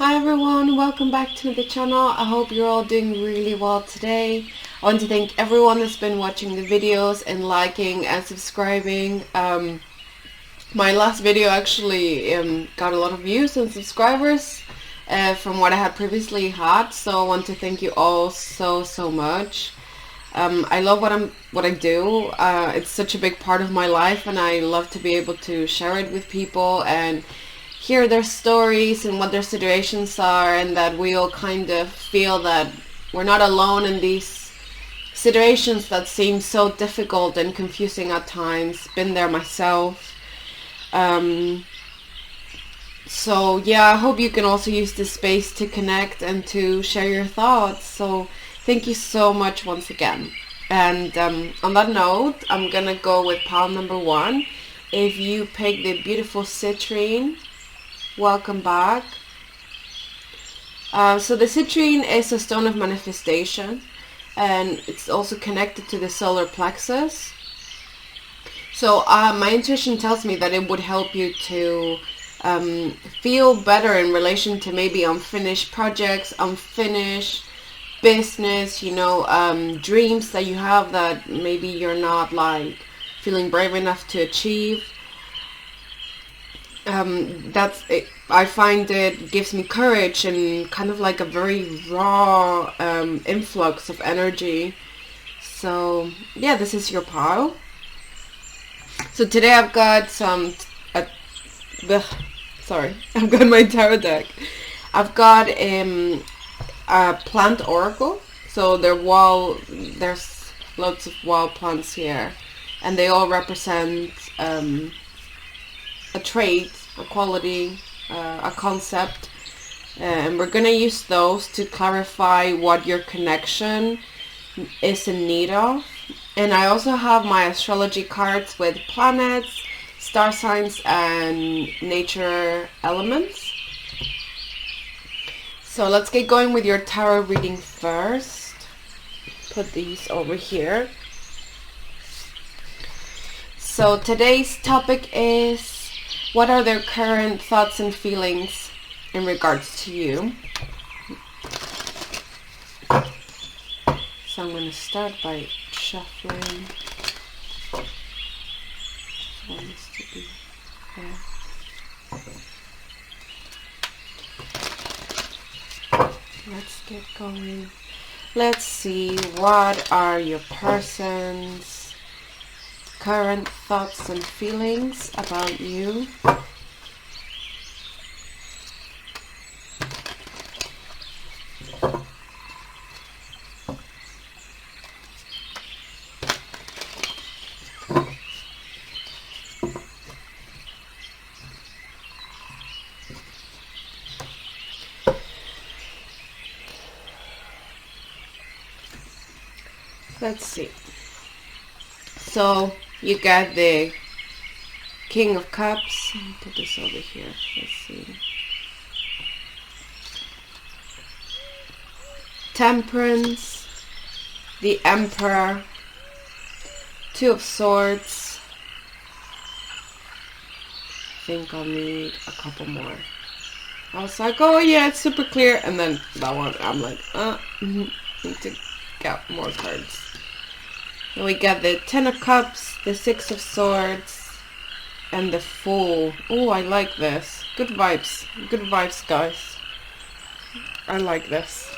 Hi everyone, welcome back to the channel. I hope you're all doing really well today. I want to thank everyone that's been watching the videos and liking and subscribing. My last video actually got a lot of views and subscribers from what I had previously had, so I want to thank you all so much. I love what I do. It's such a big part of my life, and I love to be able to share it with people and hear their stories and what their situations are, and that we all kind of feel that we're not alone in these situations that seem so difficult and confusing at times. Been there myself. So yeah, I hope you can also use this space to connect and to share your thoughts. So thank you so much once again. And on that note, I'm gonna go with pile number 1. If you pick the beautiful citrine, welcome back. So the citrine is a stone of manifestation, and it's also connected to the solar plexus. So my intuition tells me that it would help you to feel better in relation to maybe unfinished projects, unfinished business, dreams that you have that maybe you're not like feeling brave enough to achieve. That's it. I find it gives me courage and kind of like a very raw influx of energy. So yeah, this is your pile. So today I've got I've got my tarot deck. I've got a plant oracle. So there's lots of wild plants here, and they all represent a trait, a quality, a concept, and we're gonna use those to clarify what your connection is in need of. And I also have my astrology cards with planets, star signs, and nature elements. So let's get going with your tarot reading first. Put these over here. So today's topic is, what are their current thoughts and feelings in regards to you? So I'm going to start by shuffling. One needs to be there. Let's get going. Let's see, what are your person's current thoughts and feelings about you? Let's see. So you got the King of Cups. Let me put this over here. Let's see. Temperance, the Emperor, Two of Swords. I think I'll need a couple more. I was like, oh yeah, it's super clear, and then that one, I'm like, need to get more cards. And we got the Ten of Cups, the Six of Swords, and the Fool. Oh, I like this. Good vibes. Good vibes, guys. I like this.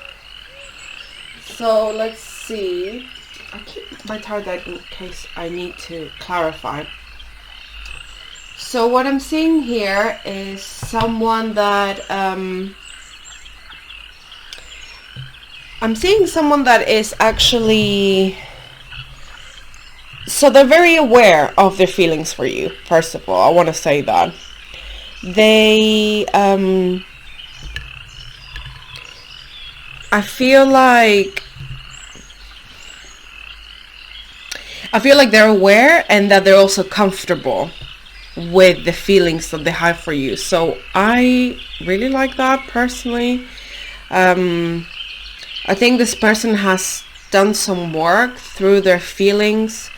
So let's see. I keep my tarot deck in case I need to clarify. So what I'm seeing here is someone that I'm seeing someone that is actually, so they're very aware of their feelings for you. First of all, I want to say that they I feel like they're aware, and that they're also comfortable with the feelings that they have for you. So I really like that personally. I think this person has done some work through their feelings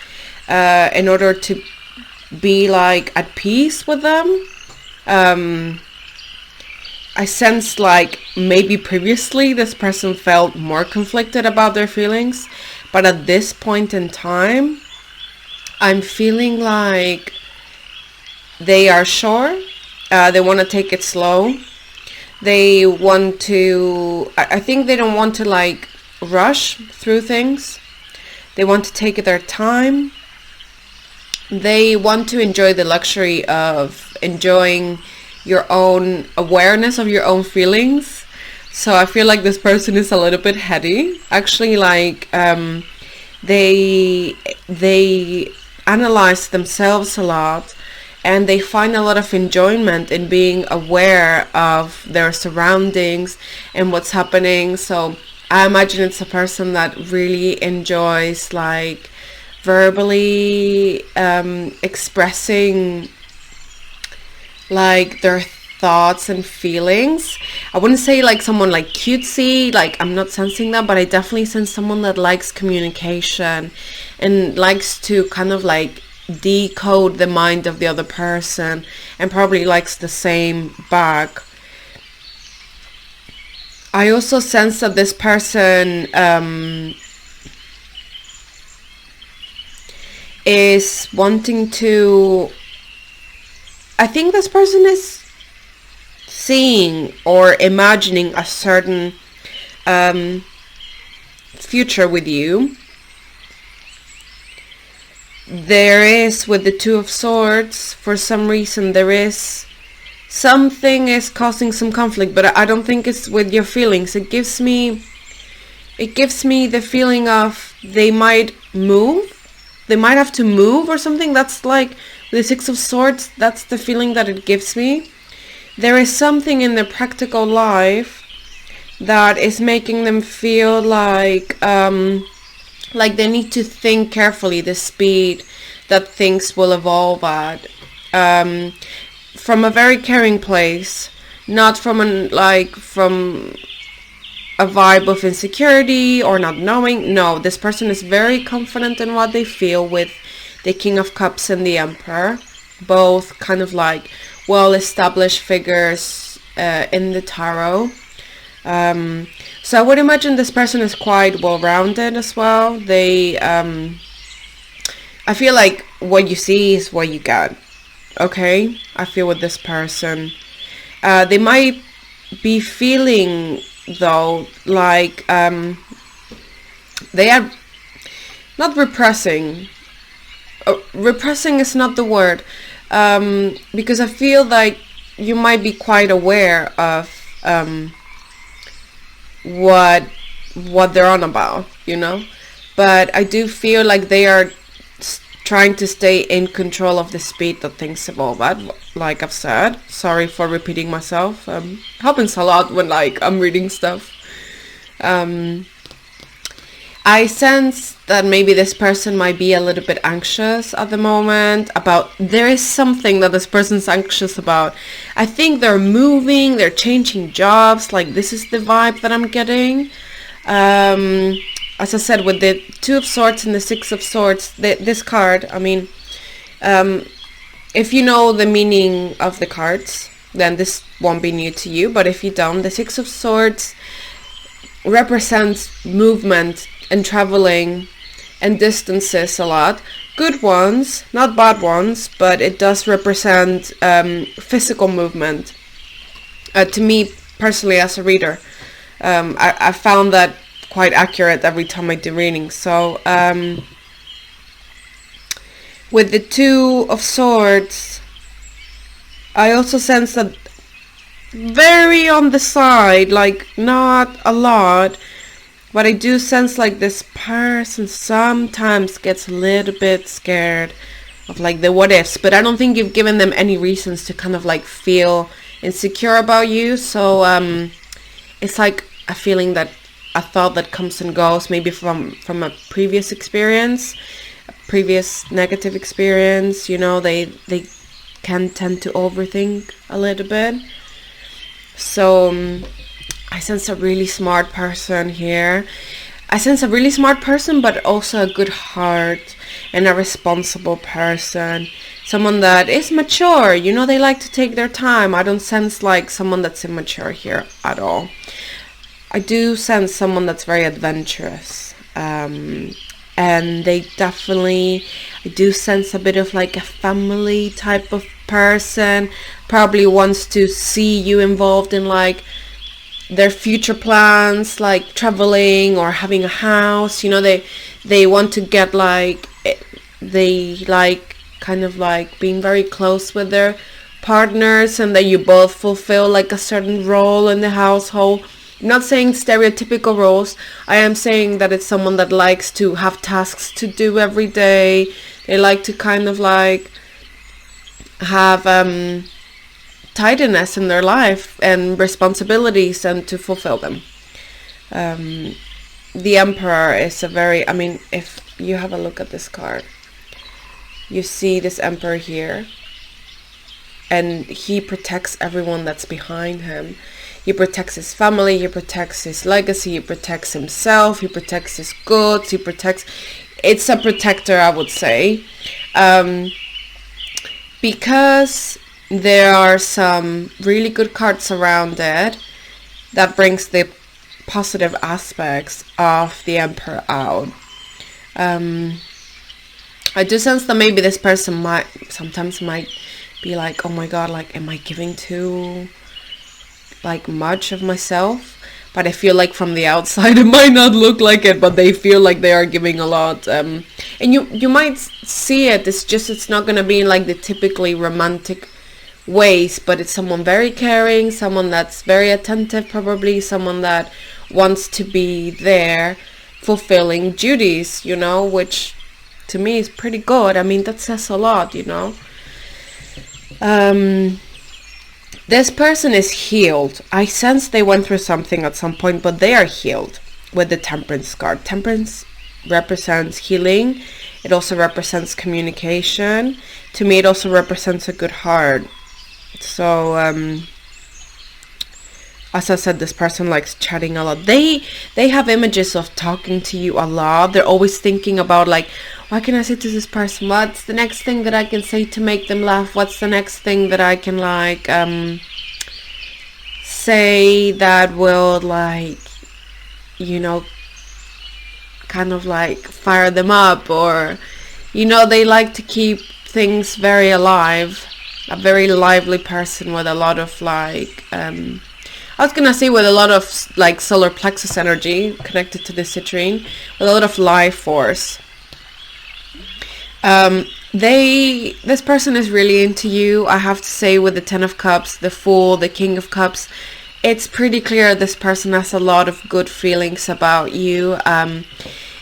in order to be like at peace with them. I sense like maybe previously this person felt more conflicted about their feelings, but at this point in time, I'm feeling like they are sure. They want to take it slow. They want to, I think they don't want to like rush through things. They want to take their time. They want to enjoy the luxury of enjoying your own awareness of your own feelings. So I feel like this person is a little bit heady. Actually, like they analyze themselves a lot, and they find a lot of enjoyment in being aware of their surroundings and what's happening. So I imagine it's a person that really enjoys like verbally expressing like their thoughts and feelings. I wouldn't say like someone like cutesy, like I'm not sensing that, but I definitely sense someone that likes communication and likes to kind of like decode the mind of the other person, and probably likes the same back. I also sense that this person is wanting to, I think this person is seeing or imagining a certain future with you. There is, with the Two of Swords, for some reason there is something is causing some conflict, but I don't think it's with your feelings. It gives me the feeling of they might move. They might have to move or something. That's like the Six of Swords. That's the feeling that it gives me. There is something in their practical life that is making them feel like they need to think carefully the speed that things will evolve at, from a very caring place, not from a vibe of insecurity or not knowing. No, this person is very confident in what they feel, with the King of Cups and the Emperor, both kind of like well-established figures in the tarot. So I would imagine this person is quite well-rounded as well. They, I feel like what you see is what you get. Okay, I feel with this person, they might be feeling though like they are not repressing. Repressing is not the word, because I feel like you might be quite aware of what they're on about, you know, but I do feel like they are trying to stay in control of the speed that things evolve at, like I've said. Sorry for repeating myself. Happens a lot when like I'm reading stuff. I sense that maybe this person might be a little bit anxious at the moment about, there is something that this person's anxious about. I think they're moving, they're changing jobs, like this is the vibe that I'm getting. As I said, with the Two of Swords and the Six of Swords, this card, I mean, if you know the meaning of the cards, then this won't be new to you, but if you don't, the Six of Swords represents movement and traveling and distances a lot. Good ones, not bad ones, but it does represent physical movement. To me, personally, as a reader, I found that quite accurate every time I do readings. So with the Two of Swords, I also sense that very on the side, like not a lot, but I do sense like this person sometimes gets a little bit scared of like the what ifs, but I don't think you've given them any reasons to kind of like feel insecure about you. So it's like a feeling that, a thought that comes and goes, maybe from a previous experience, a previous negative experience, you know, they can tend to overthink a little bit. So I sense a really smart person here. I sense a really smart person, but also a good heart and a responsible person. Someone that is mature, you know, they like to take their time. I don't sense like someone that's immature here at all. I do sense someone that's very adventurous. And they definitely, I do sense a bit of like a family type of person. Probably wants to see you involved in like their future plans, like traveling or having a house. You know, they want to get like, they like kind of like being very close with their partners, and that you both fulfill like a certain role in the household. I'm not saying stereotypical roles. I am saying that it's someone that likes to have tasks to do every day. They like to kind of like have tidiness in their life and responsibilities, and to fulfill them. The Emperor is a very, I mean, if you have a look at this card, you see this Emperor here, and he protects everyone that's behind him. He protects his family, he protects his legacy, he protects himself, he protects his goods, he protects... It's a protector, I would say. Because there are some really good cards around it, that brings the positive aspects of the Emperor out. I do sense that maybe this person might be like, oh my god, like, am I giving too like much of myself? But I feel like from the outside it might not look like it, but they feel like they are giving a lot. And you might see it, it's not gonna be in like the typically romantic ways, but it's someone very caring, someone that's very attentive, probably someone that wants to be there fulfilling duties, you know, which to me is pretty good. I mean, that says a lot, you know. This person is healed. I sense they went through something at some point, but they are healed with the Temperance card. Temperance represents healing. It also represents communication. To me, it also represents a good heart. So, as I said, this person likes chatting a lot. They have images of talking to you a lot. They're always thinking about like, what can I say to this person? What's the next thing that I can say to make them laugh? What's the next thing that I can like say that will like, you know, kind of like fire them up? Or, you know, they like to keep things very alive. A very lively person with a lot of like I was gonna say with a lot of like solar plexus energy connected to the citrine, with a lot of life force. This person is really into you. I have to say, with the 10 of Cups, the Fool, the King of Cups, it's pretty clear this person has a lot of good feelings about you, and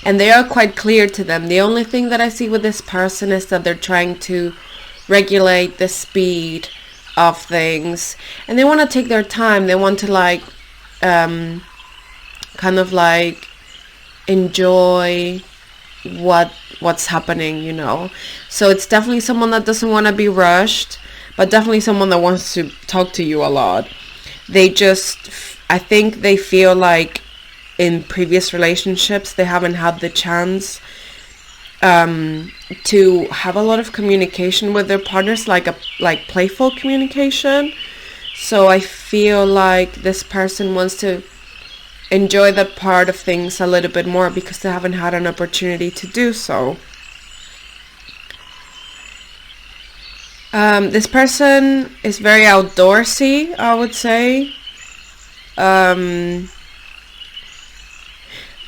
they are quite clear to them. The only thing that I see with this person is that they're trying to regulate the speed of things, and they want to take their time. They want to like kind of like enjoy what's happening, you know. So it's definitely someone that doesn't want to be rushed, but definitely someone that wants to talk to you a lot. They just, I think they feel like in previous relationships they haven't had the chance to have a lot of communication with their partners, like playful communication. So I feel like this person wants to enjoy that part of things a little bit more because they haven't had an opportunity to do so. This person is very outdoorsy, I would say.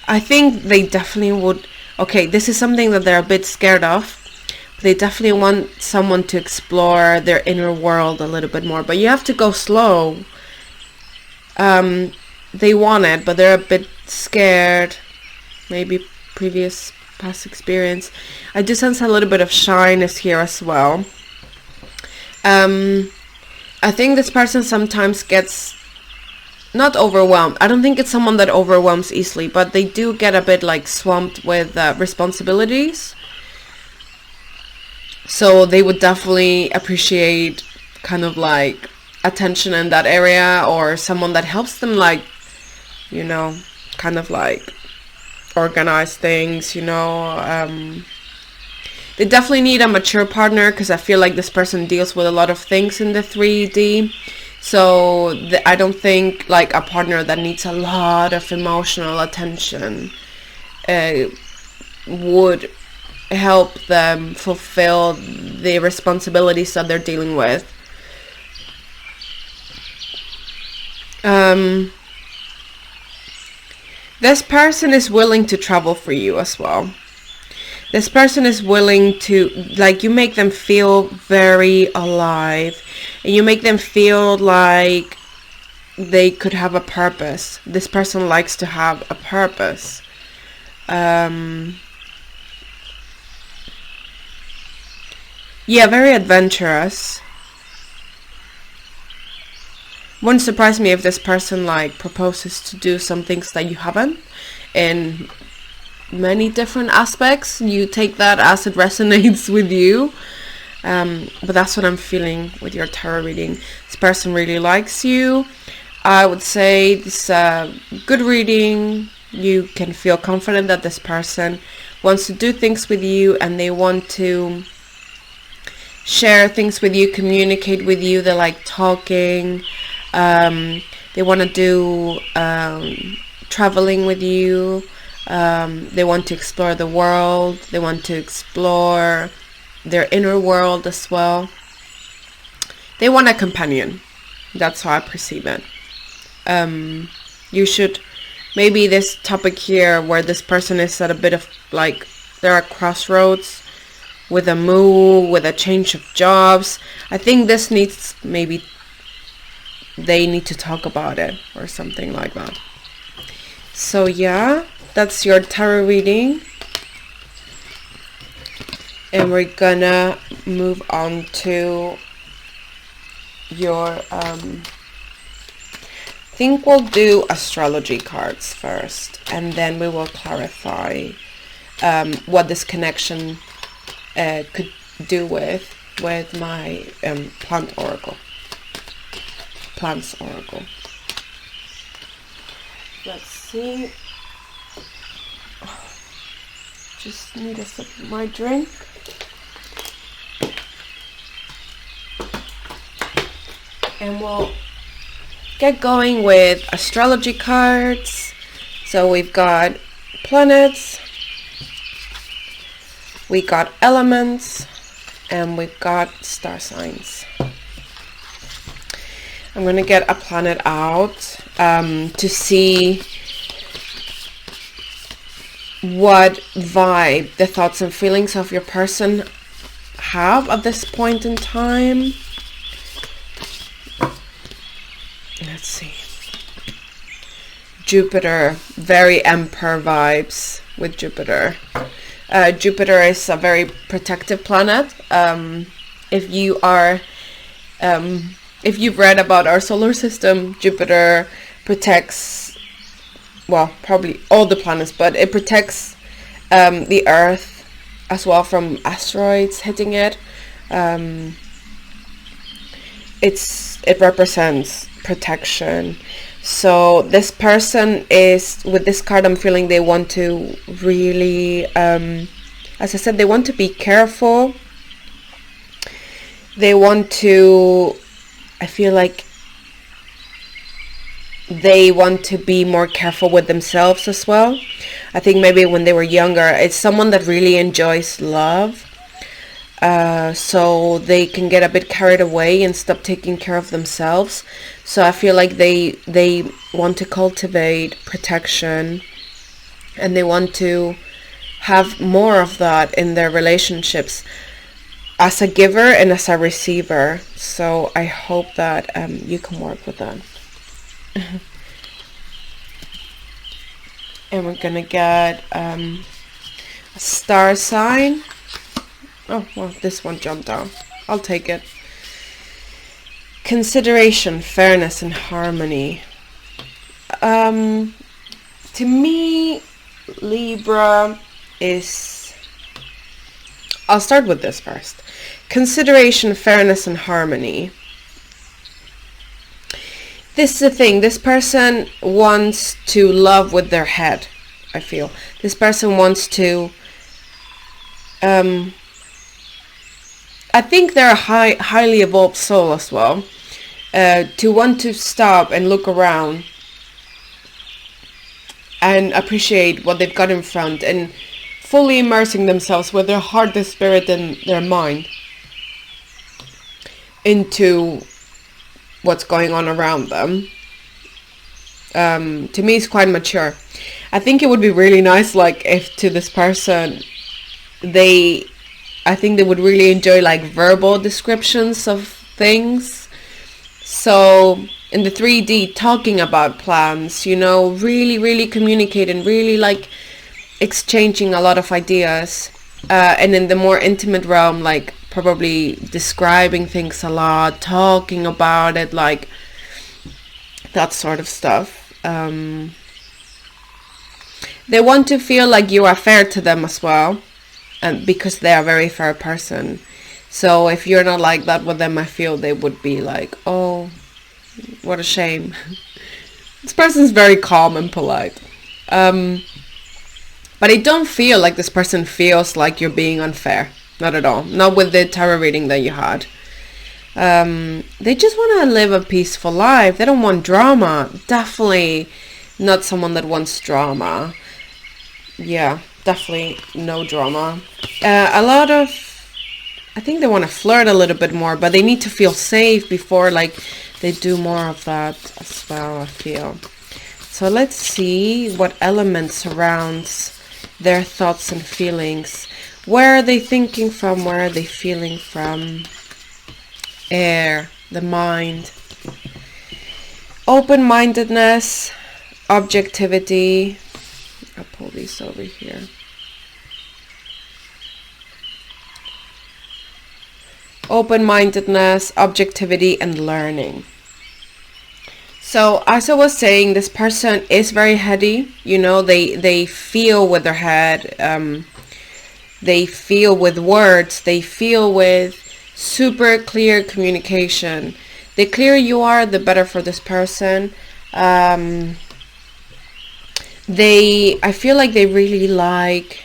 I think they definitely would... Okay, this is something that they're a bit scared of. They definitely want someone to explore their inner world a little bit more, but you have to go slow. They want it, but they're a bit scared. Maybe past experience. I do sense a little bit of shyness here as well. I think this person sometimes gets not overwhelmed. I don't think it's someone that overwhelms easily, but they do get a bit like swamped with responsibilities. So they would definitely appreciate kind of like attention in that area, or someone that helps them, like, you know, kind of like organize things, you know. They definitely need a mature partner, because I feel like this person deals with a lot of things in the 3D. So I don't think like a partner that needs a lot of emotional attention would help them fulfill the responsibilities that they're dealing with. This person is willing to travel for you as well. This person is willing to, like, you make them feel very alive, and you make them feel like they could have a purpose. This person likes to have a purpose. Yeah, very adventurous. Wouldn't surprise me if this person like proposes to do some things that you haven't, in many different aspects. You take that as it resonates with you. But that's what I'm feeling with your tarot reading. This person really likes you. I would say this is a good reading. You can feel confident that this person wants to do things with you, and they want to share things with you, communicate with you. They like talking. They want to do traveling with you. They want to explore the world. They want to explore their inner world as well. They want a companion. That's how I perceive it. You should, maybe this topic here where this person is at a bit of like, they're at crossroads with a move, with a change of jobs. I think this needs, maybe they need to talk about it or something like that. So yeah, that's your tarot reading. And we're gonna move on to your, I think we'll do astrology cards first, and then we will clarify what this connection could do with my plants oracle. Let's see. Just need a sip of my drink. And we'll get going with astrology cards. So we've got planets, we got elements, and we've got star signs. I'm gonna get a planet out to see what vibe the thoughts and feelings of your person have at this point in time. Let's see. Jupiter, very Emperor vibes with Jupiter. Jupiter is a very protective planet. If you are, if you've read about our solar system, Jupiter protects, well, probably all the planets, but it protects the Earth as well from asteroids hitting it. It represents protection. So this person is, with this card, I'm feeling they want to really, as I said, they want to be careful. They want to, I feel like they want to be more careful with themselves as well. I think maybe when they were younger, it's someone that really enjoys love. So they can get a bit carried away and stop taking care of themselves. So I feel like they want to cultivate protection, and they want to have more of that in their relationships, as a giver and as a receiver. So I hope that you can work with that. And we're gonna get a star sign. Oh, well, this one jumped out. I'll take it. Consideration, fairness, and harmony. To me, Libra is... I'll start with this first. Consideration, fairness, and harmony. This is the thing. This person wants to love with their head, I feel. This person wants to, I think they're a highly evolved soul as well, to want to stop and look around and appreciate what they've got in front, and fully immersing themselves with their heart, their spirit, and their mind into what's going on around them. To me, it's quite mature. I think it would be really nice, like, if to this person, I think they would really enjoy, like, verbal descriptions of things. So in the 3D, talking about plans, you know, really communicating, really, like, exchanging a lot of ideas. And in the more intimate realm, like, probably describing things a lot, talking about it, like, that sort of stuff. They want to feel like you are fair to them as well, and because they are a very fair person. So if you're not like that with them, I feel they would be like, oh, what a shame. This person's very calm and polite. But I don't feel like this person feels like you're being unfair. Not at all. Not with the tarot reading that you had. They just want to live a peaceful life. They don't want drama. Definitely not someone that wants drama. Yeah, definitely no drama. I think they want to flirt a little bit more, but they need to feel safe before, like, they do more of that as well, I feel. So let's see what element surrounds their thoughts and feelings. Where are they thinking from? Where are they feeling from? Air, the mind. Open-mindedness, objectivity. I'll pull these over here. Open-mindedness, objectivity, and learning. So as I was saying, this person is very heady. You know, they feel with their head. They feel with words. They feel with super clear communication. The clearer you are, the better for this person. I feel like they really like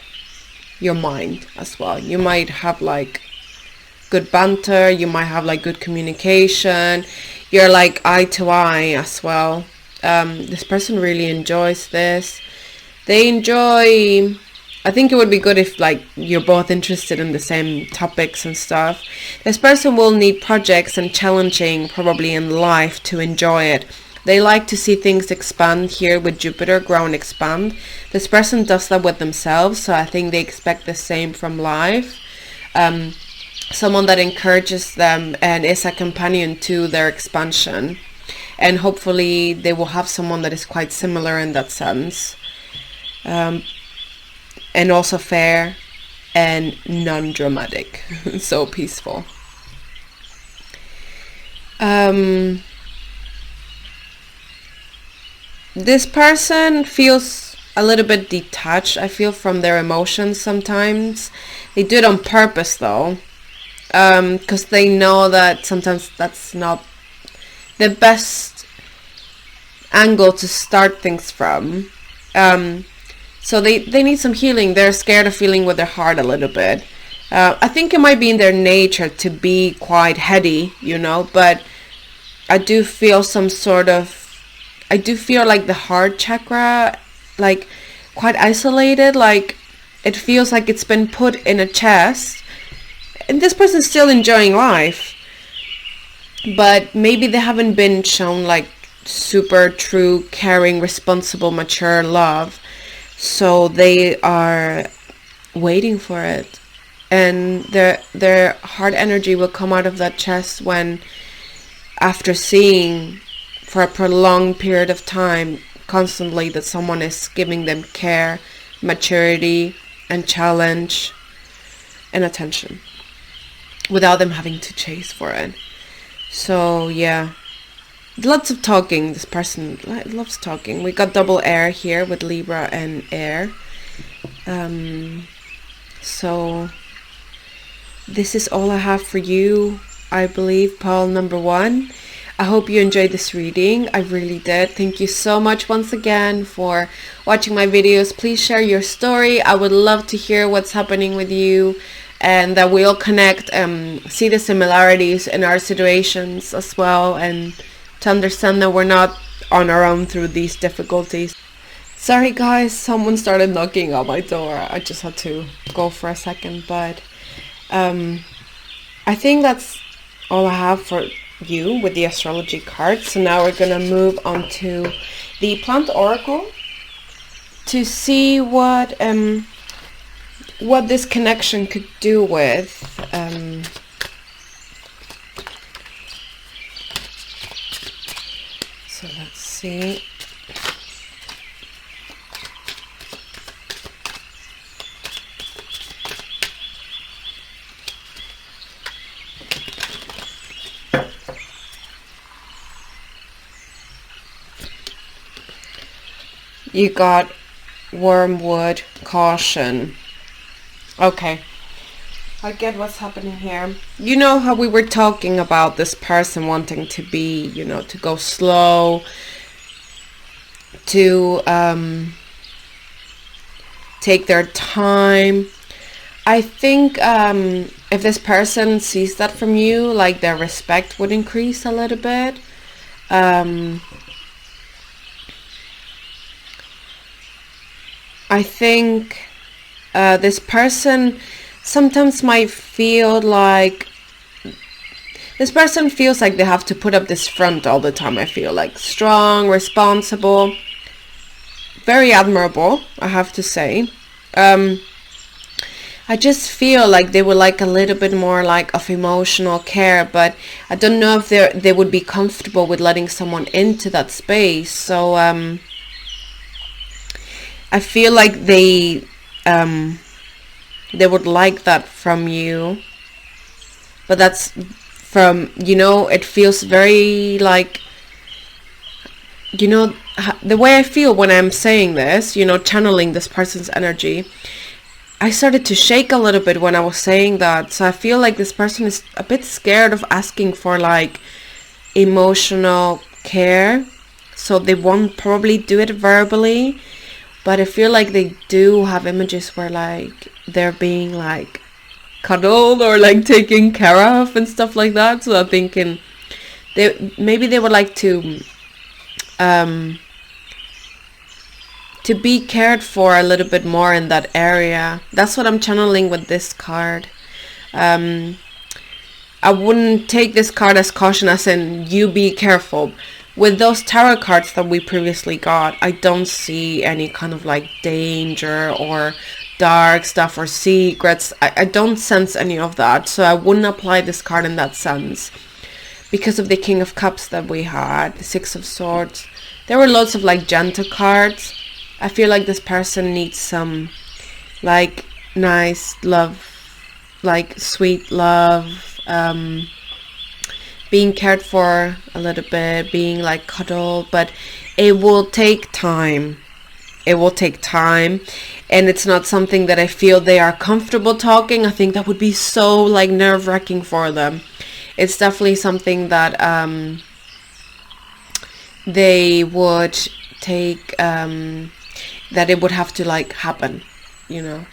your mind as well. You might have, like, good banter. You might have, like, good communication. You're, like, eye to eye as well. This person really enjoys this. They enjoy... I think it would be good if, like, you're both interested in the same topics and stuff. This person will need projects and challenging probably in life to enjoy it. They like to see things expand here with Jupiter, grow and expand. This person does that with themselves, so I think they expect the same from life. Someone that encourages them and is a companion to their expansion. And hopefully they will have someone that is quite similar in that sense. And also fair and non-dramatic. So peaceful. This person feels a little bit detached, I feel, from their emotions sometimes. They do it on purpose though. Because they know that sometimes that's not the best angle to start things from. So they need some healing. They're scared of feeling with their heart a little bit. I think it might be in their nature to be quite heady, you know, but I do feel like the heart chakra, like, quite isolated. Like, it feels like it's been put in a chest. And this person's still enjoying life. But maybe they haven't been shown, like, super true, caring, responsible, mature love. So they are waiting for it. And their heart energy will come out of that chest when, after seeing for a prolonged period of time, constantly, that someone is giving them care, maturity, and challenge, and attention, without them having to chase for it. So yeah, lots of talking. This person loves talking. We got double air here with Libra and air. So this is all I have for you, I believe, Paul number 1. I hope you enjoyed this reading. I really did. Thank you so much once again for watching my videos. Please share your story. I would love to hear what's happening with you, and that we'll connect, see the similarities in our situations as well, and to understand that we're not on our own through these difficulties. Sorry guys, someone started knocking on my door. I just had to go for a second, but I think that's all I have for you with the astrology cards. So now we're gonna move on to the plant oracle to see what this connection could do with so let's see. You got wormwood, caution. Okay, I get what's happening here. You know how we were talking about this person wanting to be, you know, to go slow, to take their time. I think if this person sees that from you, like, their respect would increase a little bit. I think this person sometimes might feel like this person feels like they have to put up this front all the time. I feel like strong, responsible, very admirable, I have to say. I just feel like they would like a little bit more like of emotional care, but I don't know if they would be comfortable with letting someone into that space. So I feel like they would like that from you, but that's from, you know, it feels very like, you know, the way I feel when I'm saying this, you know, channeling this person's energy, I started to shake a little bit when I was saying that. So I feel like this person is a bit scared of asking for like emotional care, so they won't probably do it verbally. But I feel like they do have images where like they're being like cuddled or like taken care of and stuff like that. So I'm thinking maybe they would like to be cared for a little bit more in that area. That's what I'm channeling with this card. I wouldn't take this card as caution, as in you be careful. With those tarot cards that we previously got, I don't see any kind of like danger or dark stuff or secrets. I don't sense any of that, so I wouldn't apply this card in that sense. Because of the King of Cups that we had, the Six of Swords, there were lots of like gentle cards. I feel like this person needs some like nice love, like sweet love, being cared for a little bit, being like cuddled, but it will take time. It will take time, and it's not something that I feel they are comfortable talking. I think that would be so like nerve-wracking for them. It's definitely something that they would take, that it would have to like happen, you know,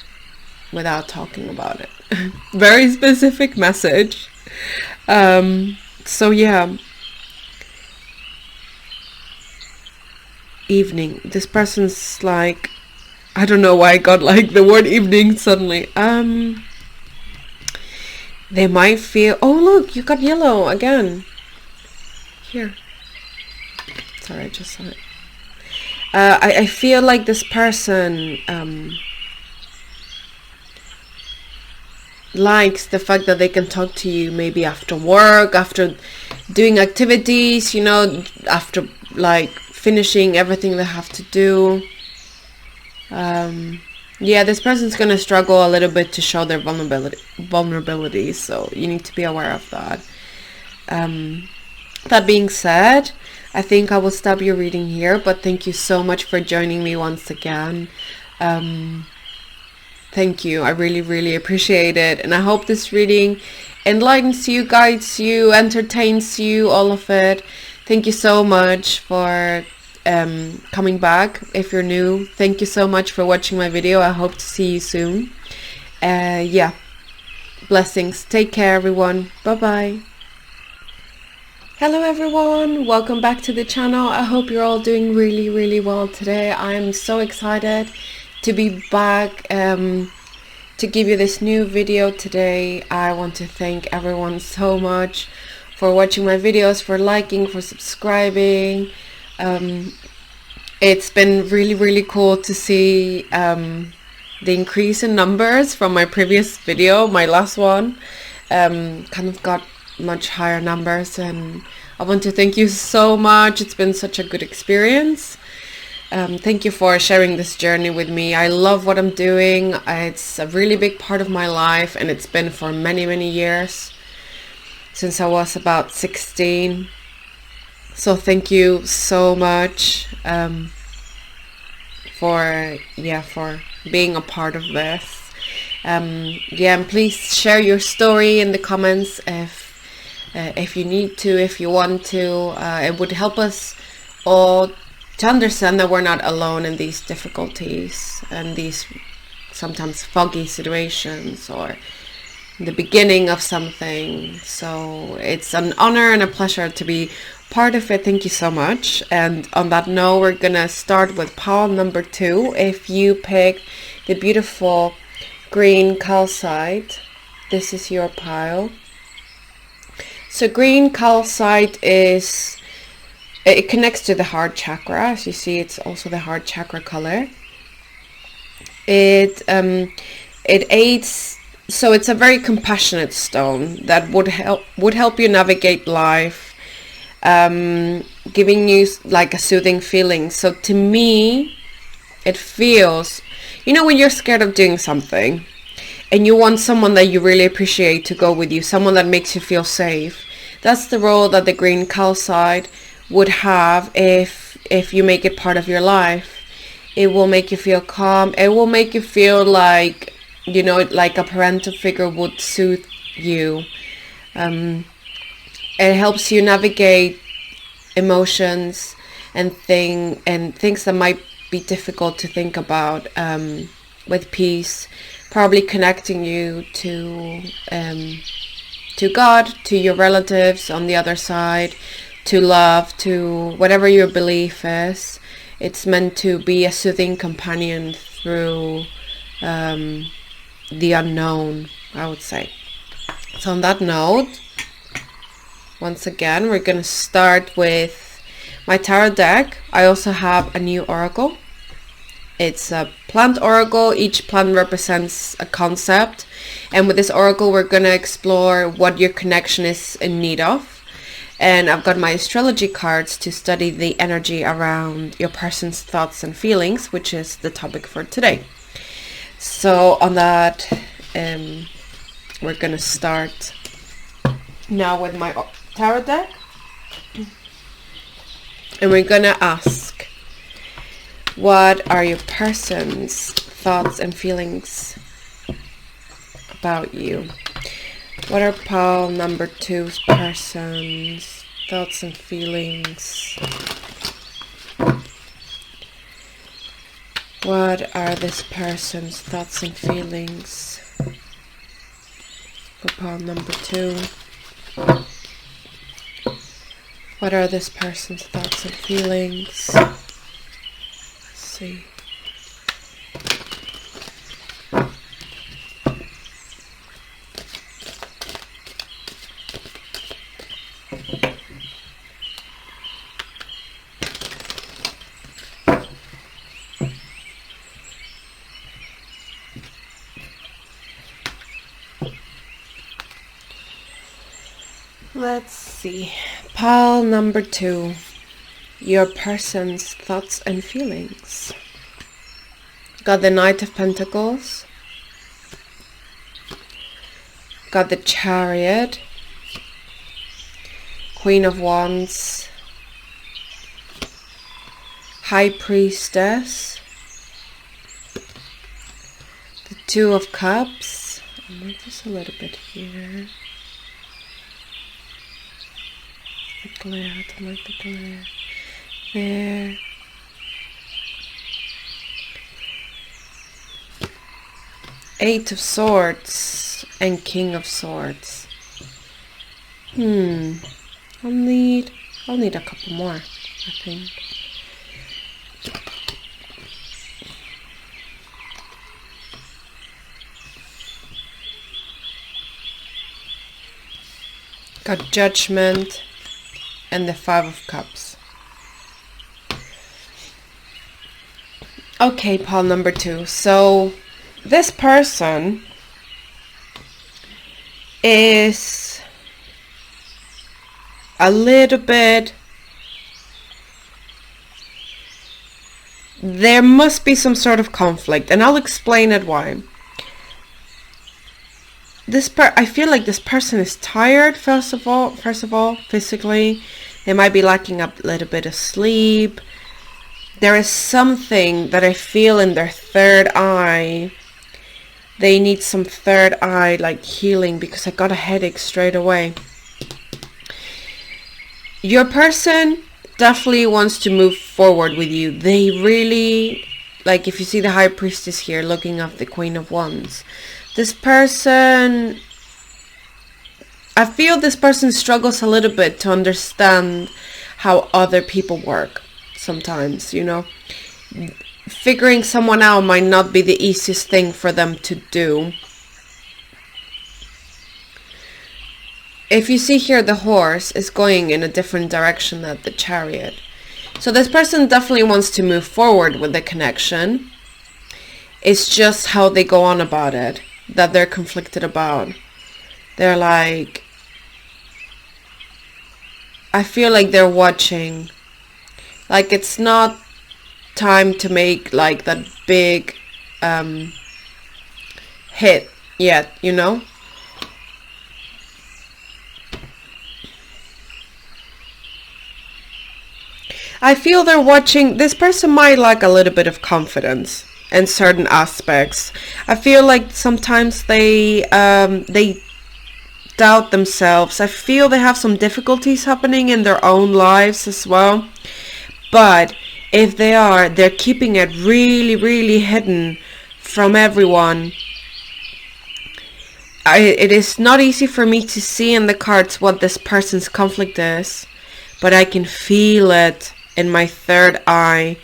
without talking about it. Very specific message. So yeah, evening. This person's like, I don't know why I got like the word evening suddenly. They might feel, oh look, you got yellow again. Here. Sorry, I just saw it. I feel like this person likes the fact that they can talk to you maybe after work, after doing activities, you know, after like finishing everything they have to do. Yeah, this person's gonna struggle a little bit to show their vulnerabilities, so you need to be aware of that. That being said, I think I will stop your reading here, but thank you so much for joining me once again. Thank you. I really, really appreciate it. And I hope this reading enlightens you, guides you, entertains you, all of it. Thank you so much for coming back. If you're new, thank you so much for watching my video. I hope to see you soon. Yeah, blessings. Take care, everyone. Bye bye. Hello everyone, welcome back to the channel. I hope you're all doing really well today. I'm so excited to be back to give you this new video today. I want to thank everyone so much for watching my videos, for liking, for subscribing. It's been really cool to see the increase in numbers from my previous video. My last one kind of got much higher numbers, and I want to thank you so much. It's been such a good experience. Thank you for sharing this journey with me. I love what I'm doing. It's a really big part of my life, and it's been for many years, since I was about 16. So thank you so much for being a part of this. And please share your story in the comments if you need to, if you want to. It would help us all to understand that we're not alone in these difficulties and these sometimes foggy situations or the beginning of something. So it's an honor and a pleasure to be part of it. Thank you so much. And on that note, we're gonna start with pile number 2. If you pick the beautiful green calcite, this is your pile. So green calcite it connects to the heart chakra. As you see, it's also the heart chakra color. It aids. So it's a very compassionate stone that would help you navigate life, giving you like a soothing feeling. So to me, it feels, you know, when you're scared of doing something and you want someone that you really appreciate to go with you, someone that makes you feel safe. That's the role that the green calcite would have if you make it part of your life. It will make you feel calm. It will make you feel like, you know, like a parental figure would soothe you. It helps you navigate emotions and things that might be difficult to think about with peace, probably connecting you to God, to your relatives on the other side, to love, to whatever your belief is. It's meant to be a soothing companion through the unknown, I would say. So on that note, once again, we're going to start with my tarot deck. I also have a new oracle. It's a plant oracle. Each plant represents a concept. And with this oracle, we're going to explore what your connection is in need of. And I've got my astrology cards to study the energy around your person's thoughts and feelings, which is the topic for today. So on that, we're going to start now with my tarot deck. And we're going to ask, what are your person's thoughts and feelings about you? What are pile number 2's person's thoughts and feelings? What are this person's thoughts and feelings for pile number 2? What are this person's thoughts and feelings? Let's see. Let's see. Pile number 2. Your person's thoughts and feelings. Got the Knight of Pentacles. Got the Chariot. Queen of Wands. High Priestess. The Two of Cups. I'll move this a little bit here. glare, I don't like the glare. There. Eight of Swords and King of Swords. I'll need a couple more, I think. Got Judgment and the Five of Cups. Okay, pile number 2. So this person is a little bit, there must be some sort of conflict, and I'll explain it why. I feel like this person is tired, first of all, physically. They might be lacking a little bit of sleep. There is something that I feel in their third eye. They need some third eye like healing, because I got a headache straight away. Your person definitely wants to move forward with you. They really, like, if you see the High Priestess here looking at the Queen of Wands, this person, I feel this person struggles a little bit to understand how other people work sometimes, you know. Figuring someone out might not be the easiest thing for them to do. If you see here, the horse is going in a different direction than the Chariot. So this person definitely wants to move forward with the connection. It's just how they go on about it that they're conflicted about. They're like, I feel like they're watching. Like, it's not time to make like that big hit yet, you know. I feel they're watching. This person might lack a little bit of confidence in certain aspects. I feel like sometimes they doubt themselves. I feel they have some difficulties happening in their own lives as well. But if they're keeping it really, really hidden from everyone. It is not easy for me to see in the cards what this person's conflict is, but I can feel it in my third eye.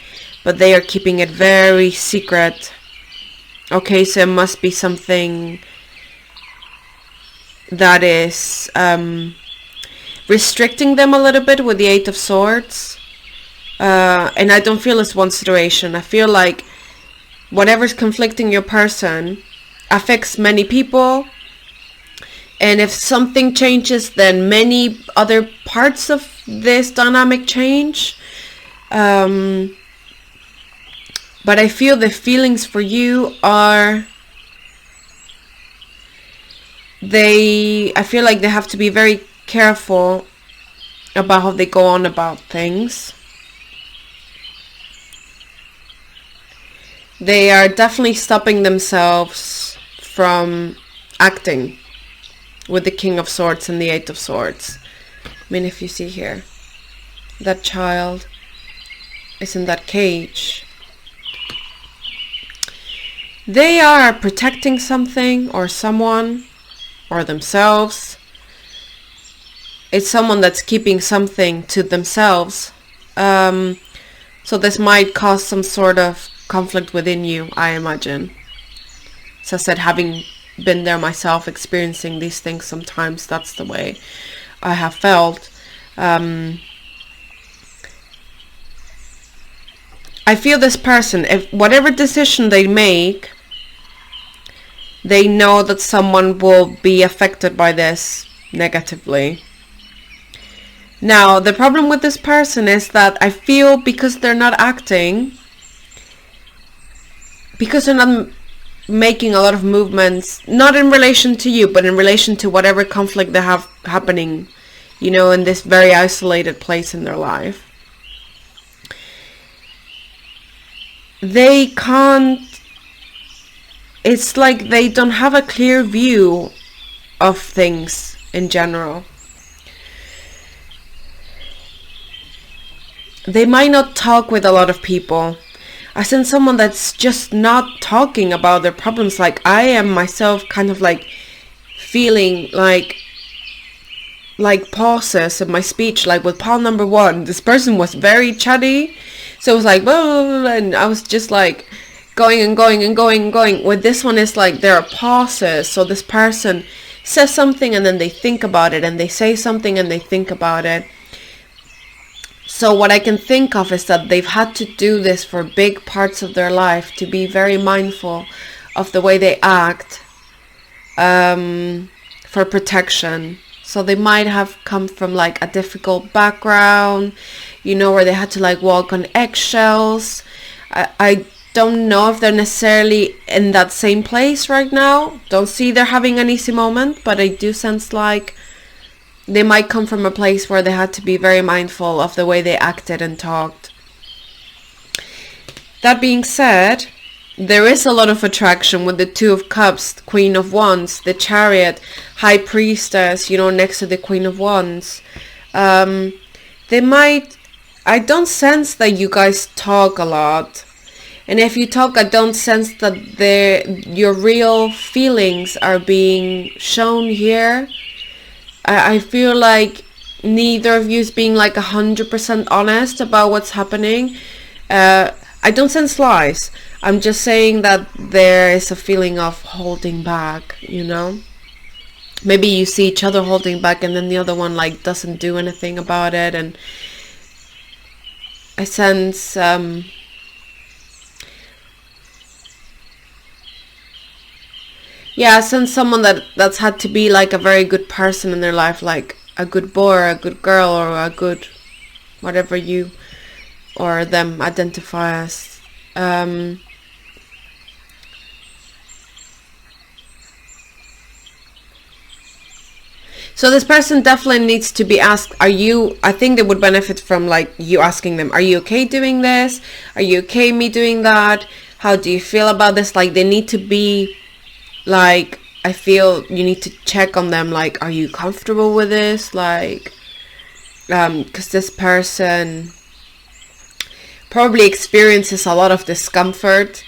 But they are keeping it very secret. Okay, so it must be something that is restricting them a little bit with the Eight of Swords. And I don't feel it's one situation. I feel like whatever's conflicting your person affects many people. And if something changes, then many other parts of this dynamic change. But I feel the feelings for you are, I feel like they have to be very careful about how they go on about things. They are definitely stopping themselves from acting with the King of Swords and the Eight of Swords. I mean, if you see here, that child is in that cage. They are protecting something or someone or themselves. It's someone that's keeping something to themselves. So this might cause some sort of conflict within you, I imagine. As I said, having been there myself, experiencing these things sometimes, that's the way I have felt. I feel this person, if whatever decision they make, they know that someone will be affected by this negatively. Now, the problem with this person is that I feel because they're not acting, because they're not making a lot of movements, not in relation to you, but in relation to whatever conflict they have happening, you know, in this very isolated place in their life. They can't, it's like they don't have a clear view of things in general. they might not talk with a lot of people. I sense someone that's just not talking about their problems. Like I am myself kind of like feeling like pauses in my speech. Like with pile number 1, this person was very chatty. So it was like, whoa, and I was just like going and going and going and going. With this one, it's like there are pauses. So this person says something and then they think about it, and they say something and they think about it. So what I can think of is that they've had to do this for big parts of their life, to be very mindful of the way they act for protection. So they might have come from like a difficult background, you know, where they had to like walk on eggshells. I don't know if they're necessarily in that same place right now. Don't see they're having an easy moment, but I do sense like they might come from a place where they had to be very mindful of the way they acted and talked. That being said, there is a lot of attraction with the 2 of Cups, Queen of Wands, the Chariot, High Priestess, you know, next to the Queen of Wands. They might... I don't sense that you guys talk a lot. And if you talk, I don't sense that your real feelings are being shown here. I feel like neither of you is being like 100% honest about what's happening. I don't sense lies. I'm just saying that there is a feeling of holding back, you know. Maybe you see each other holding back and then the other one like doesn't do anything about it. And I sense I sense someone that's had to be like a very good person in their life, like a good boy or a good girl or a good whatever you or them identify as. So this person definitely needs to be asked, I think they would benefit from like you asking them, are you okay doing this? Are you okay me doing that? How do you feel about this? Like they need to be like, I feel you need to check on them, like, are you comfortable with this? Like, because this person probably experiences a lot of discomfort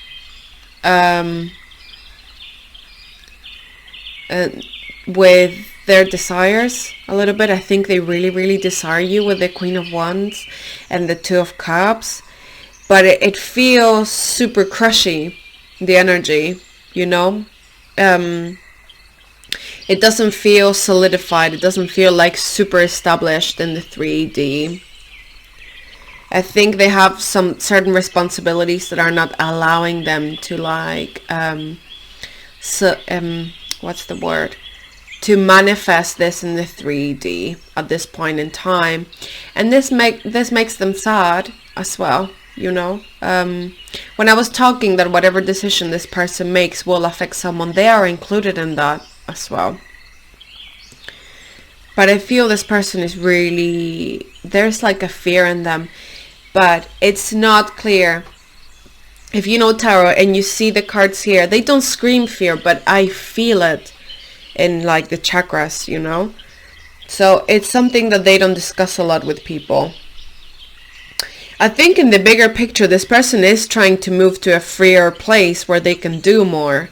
with their desires a little bit. I think they really, really desire you with the Queen of Wands and the 2 of Cups. But it feels super crushy, the energy, you know? It doesn't feel solidified. It doesn't feel like super established in the 3D. I think they have some certain responsibilities that are not allowing them to like what's the word, to manifest this in the 3D at this point in time. And this makes them sad as well, you know. When I was talking that whatever decision this person makes will affect someone, they are included in that as well. But I feel this person is really, there's like a fear in them, but it's not clear. If you know tarot and you see the cards here, they don't scream fear, but I feel it in like the chakras, you know. So it's something that they don't discuss a lot with people. I think in the bigger picture, this person is trying to move to a freer place where they can do more,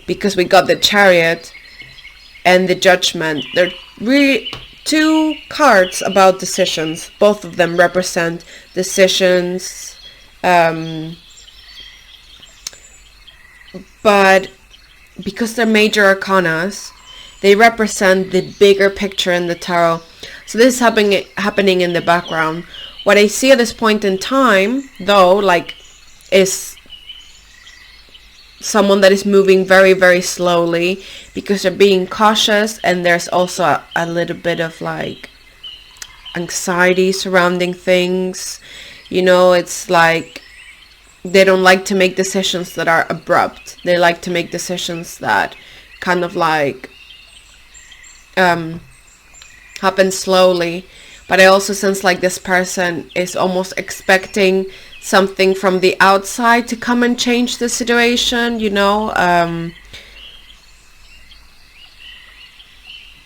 because we got the Chariot and the Judgment. They're really 2 cards about decisions. Both of them represent decisions, but because they're major arcanas, they represent the bigger picture in the tarot. So this is happening in the background. What I see at this point in time, though, like, is someone that is moving very, very slowly because they're being cautious, and there's also a little bit of like anxiety surrounding things. You know, it's like they don't like to make decisions that are abrupt. They like to make decisions that kind of like happen slowly. But I also sense like this person is almost expecting something from the outside to come and change the situation, you know.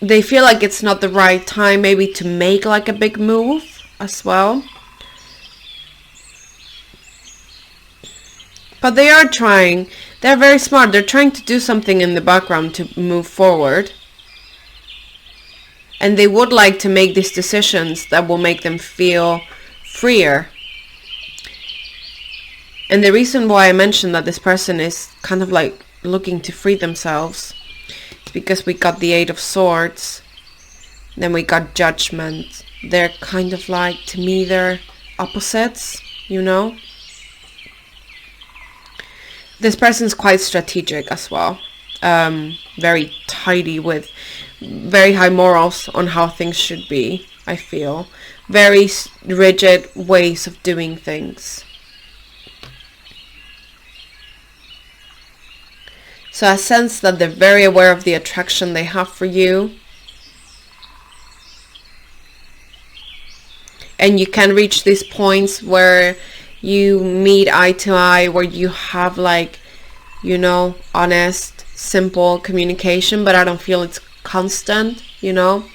They feel like it's not the right time maybe to make like a big move as well. But they are trying. They're very smart. They're trying to do something in the background to move forward. And they would like to make these decisions that will make them feel freer. And the reason why I mentioned that this person is kind of like looking to free themselves is because we got the Eight of Swords. Then we got Judgment. They're kind of like, to me, they're opposites, you know? This person's quite strategic as well. Very tidy with very high morals on how things should be, I feel. Very rigid ways of doing things. So I sense that they're very aware of the attraction they have for you. And you can reach these points where you meet eye to eye, where you have like, you know, honest, simple communication, but I don't feel it's constant, you know,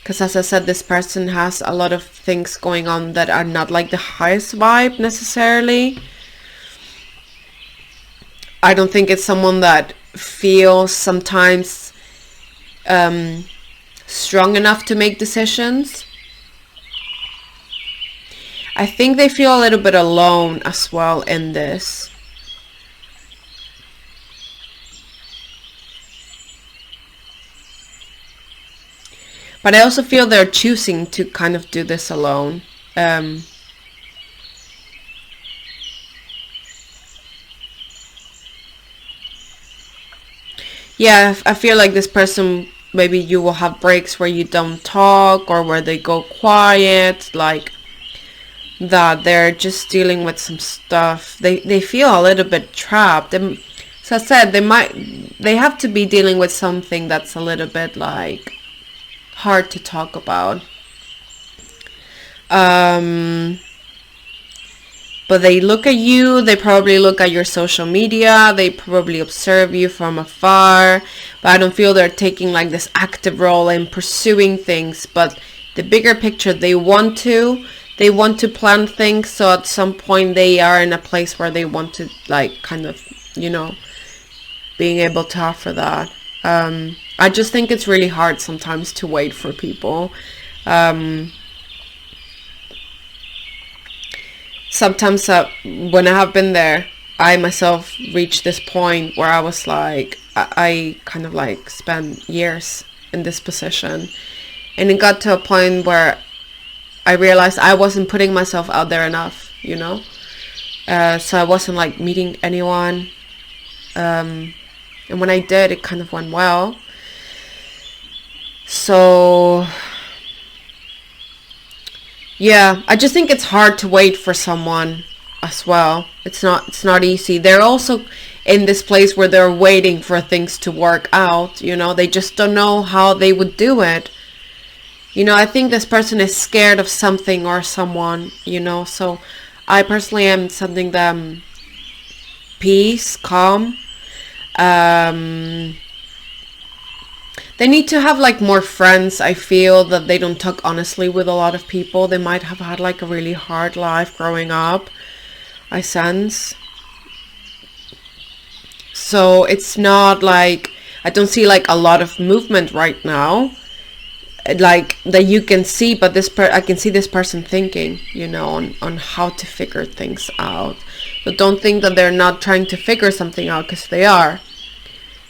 because as I said, this person has a lot of things going on that are not like the highest vibe necessarily. I don't think it's someone that feels sometimes strong enough to make decisions. I think they feel a little bit alone as well in this. But I also feel they're choosing to kind of do this alone. Yeah, I feel like this person, maybe you will have breaks where you don't talk or where they go quiet, like that they're just dealing with some stuff. They feel a little bit trapped. So I said, they have to be dealing with something that's a little bit like hard to talk about. But they look at you, they probably look at your social media, they probably observe you from afar, but I don't feel they're taking like this active role in pursuing things. But the bigger picture, they want to plan things, so at some point they are in a place where they want to like kind of, you know, being able to offer that. I just think it's really hard sometimes to wait for people. Sometimes when I have been there, I myself reached this point where I was like, I kind of like spent years in this position, and it got to a point where I realized I wasn't putting myself out there enough, you know. So I wasn't like meeting anyone, and when I did, it kind of went well. So yeah, I just think it's hard to wait for someone as well. It's not easy. They're also in this place where they're waiting for things to work out, you know. They just don't know how they would do it. You know, I think this person is scared of something or someone, you know. So I personally am sending them peace, calm. They need to have like more friends. I feel that they don't talk honestly with a lot of people. They might have had like a really hard life growing up, I sense. So it's not like, I don't see like a lot of movement right now, like that you can see, but I can see this person thinking, you know, on how to figure things out. But don't think that they're not trying to figure something out, because they are.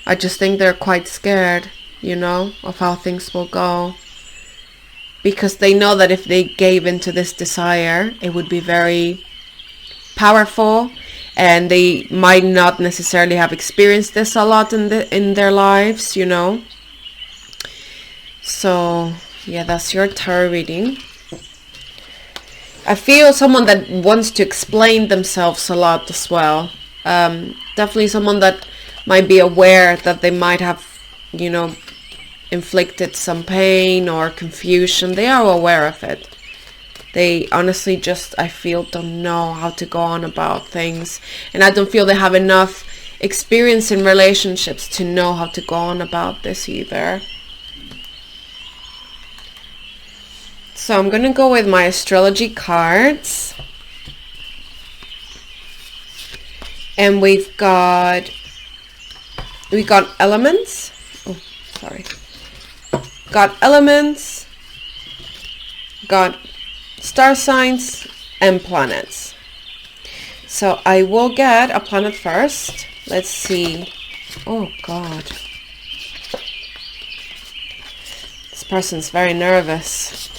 I just think they're quite scared, you know, of how things will go, because they know that if they gave into this desire, it would be very powerful, and they might not necessarily have experienced this a lot in their lives, you know. So yeah, that's your tarot reading. I feel someone that wants to explain themselves a lot as well. Definitely someone that might be aware that they might have, you know, inflicted some pain or confusion. They are aware of it. They honestly just, I feel, don't know how to go on about things. And I don't feel they have enough experience in relationships to know how to go on about this either. So I'm going to go with my astrology cards. And we got elements. Oh, sorry. Got elements, got star signs, and planets. So I will get a planet first. Let's see. Oh God. This person's very nervous.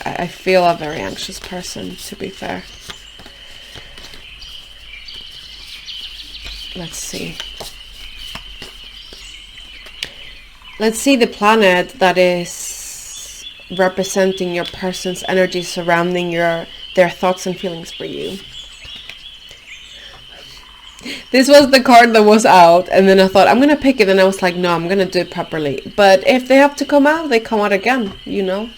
I feel a very anxious person, to be fair. Let's see. Let's see the planet that is representing your person's energy surrounding their thoughts and feelings for you. This was the card that was out, and then I thought I'm gonna pick it, and I was like, no, I'm gonna do it properly. But if they have to come out, they come out again, you know.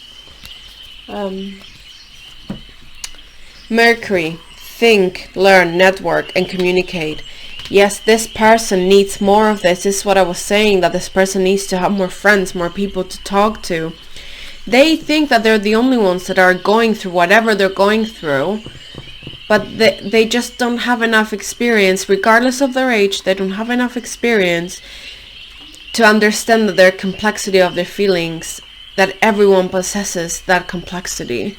Mercury, think, learn, network, and communicate. Yes, this person needs more of this. This is what I was saying, that this person needs to have more friends, more people to talk to. They think that they're the only ones that are going through whatever they're going through, but they just don't have enough experience. Regardless of their age, they don't have enough experience to understand that their complexity of their feelings, that everyone possesses that complexity.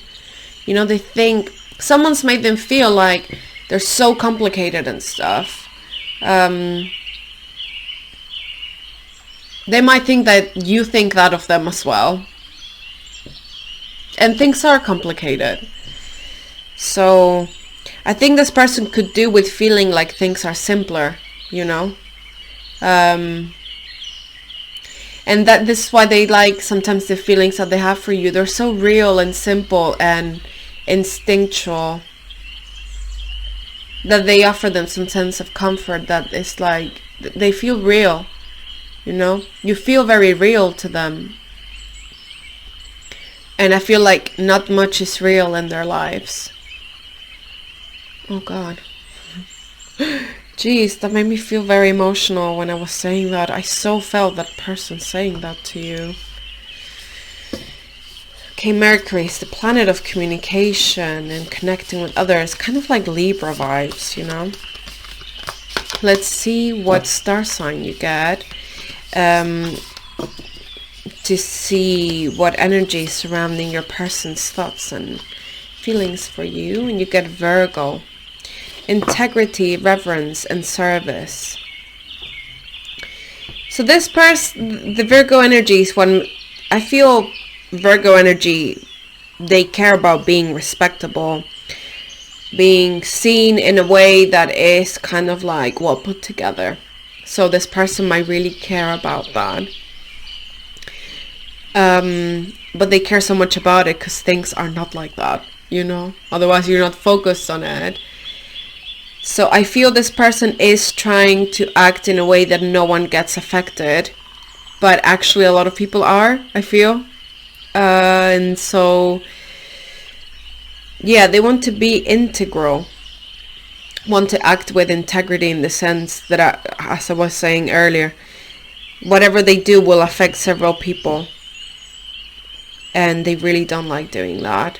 You know, they think someone's made them feel like they're so complicated and stuff. They might think that you think that of them as well. And things are complicated. So I think this person could do with feeling like things are simpler, you know. And that this is why they like sometimes the feelings that they have for you. They're so real and simple and instinctual, that they offer them some sense of comfort, that it's like they feel real, you know. You feel very real to them. And I feel like not much is real in their lives. Oh God. Jeez, that made me feel very emotional when I was saying that. I so felt that person saying that to you. Okay, Mercury is the planet of communication and connecting with others. Kind of like Libra vibes, you know. Let's see what star sign you get. To see what energy is surrounding your person's thoughts and feelings for you. And you get Virgo. Integrity, reverence, and service. So this person, the Virgo energy is when I feel Virgo energy, they care about being respectable, being seen in a way that is kind of like well put together. So this person might really care about that. But they care so much about it because things are not like that, you know. Otherwise you're not focused on it. So I feel this person is trying to act in a way that no one gets affected, but actually a lot of people are, I feel. And so, yeah, they want to be integral, want to act with integrity in the sense that, as I was saying earlier, whatever they do will affect several people. And they really don't like doing that.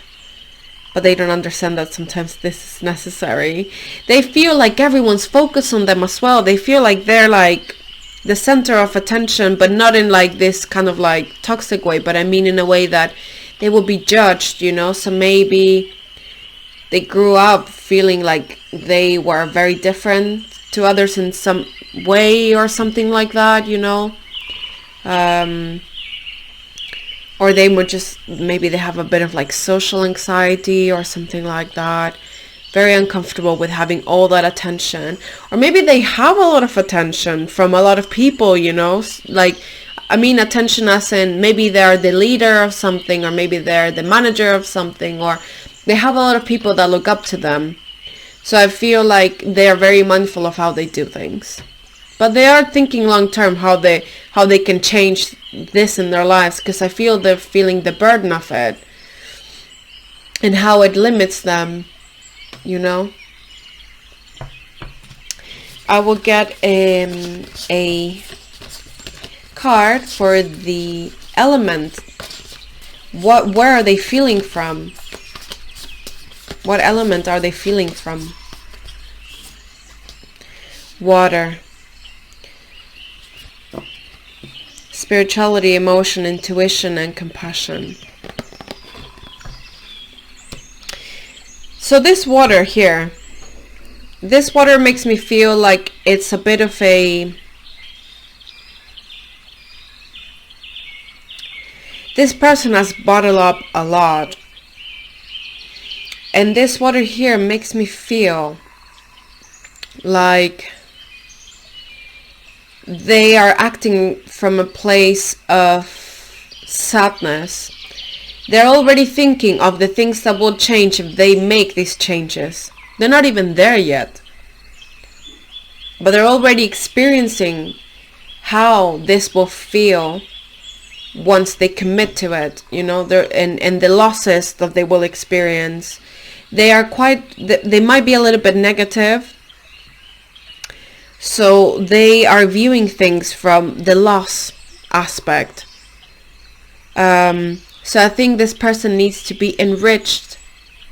But they don't understand that sometimes this is necessary. They feel like everyone's focused on them as well. They feel like they're like the center of attention, but not in like this kind of like toxic way, but I mean in a way that they will be judged, you know. So maybe they grew up feeling like they were very different to others in some way or something like that, you know. Or they would just, maybe they have a bit of like social anxiety or something like that. Very uncomfortable with having all that attention. Or maybe they have a lot of attention from a lot of people, you know. Like, I mean attention as in maybe they're the leader of something, or maybe they're the manager of something, or they have a lot of people that look up to them. So I feel like they are very mindful of how they do things. But they are thinking long term how they can change this in their lives, because I feel they're feeling the burden of it and how it limits them, you know. I will get a card for the element. Where are they feeling from? What element are they feeling from? Water. Spirituality, emotion, intuition, and compassion. So this water here, this water makes me feel like it's a bit of a... This person has bottled up a lot. And this water here makes me feel like they are acting from a place of sadness. They're already thinking of the things that will change if they make these changes. They're not even there yet. But they're already experiencing how this will feel once they commit to it, you know, and the losses that they will experience. They are they might be a little bit negative. So they are viewing things from the loss aspect. So I think this person needs to be enriched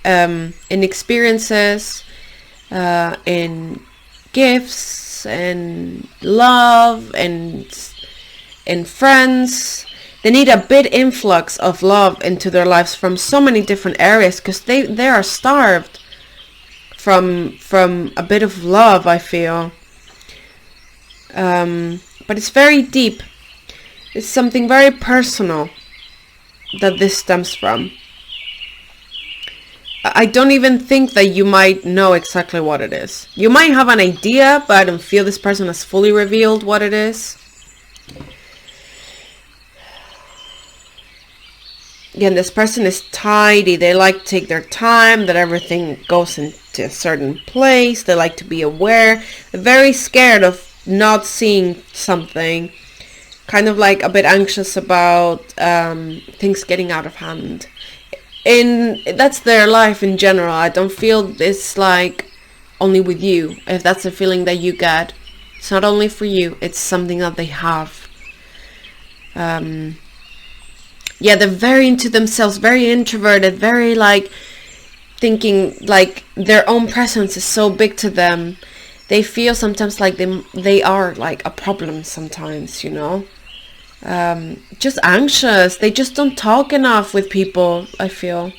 in experiences, in gifts, and love, and in friends. They need a bit influx of love into their lives from so many different areas, because they are starved from a bit of love, I feel. But it's very deep. It's something very personal that this stems from. I don't even think that you might know exactly what it is. You might have an idea, but I don't feel this person has fully revealed what it is. Again, this person is tidy. They like to take their time, that everything goes into a certain place. They like to be aware. They're very scared of not seeing something. Kind of like a bit anxious about things getting out of hand. And that's their life in general. I don't feel this like only with you. If that's a feeling that you get, it's not only for you. It's something that they have. Yeah, they're very into themselves, very introverted, very like thinking like their own presence is so big to them. They feel sometimes like they are like a problem sometimes, you know. Just anxious. They just don't talk enough with people, I feel.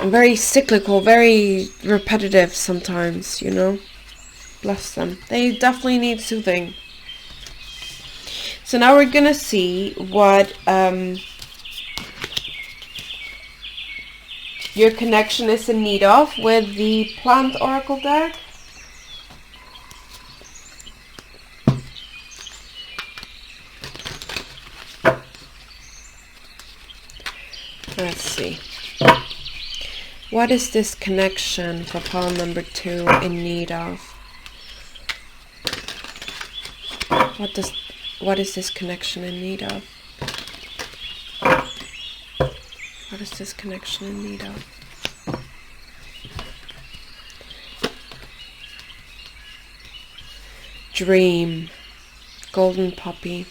Very cyclical, very repetitive sometimes, you know. Bless them. They definitely need soothing. So now we're gonna see what your connection is in need of with the plant oracle deck. Let's see. What is this connection for pile number 2 in need of? What is this connection in need of? What is this connection in need of? Dream. Golden poppy.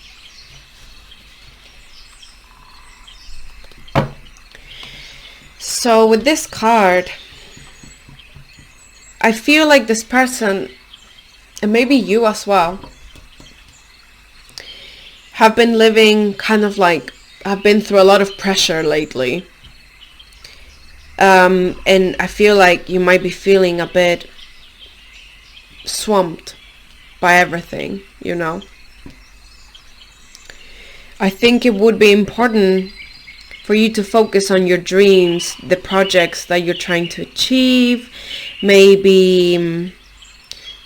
So with this card, I feel like this person, and maybe you as well, have been living kind of like, have been through a lot of pressure lately. And I feel like you might be feeling a bit swamped by everything, you know. I think it would be important for you to focus on your dreams, the projects that you're trying to achieve, maybe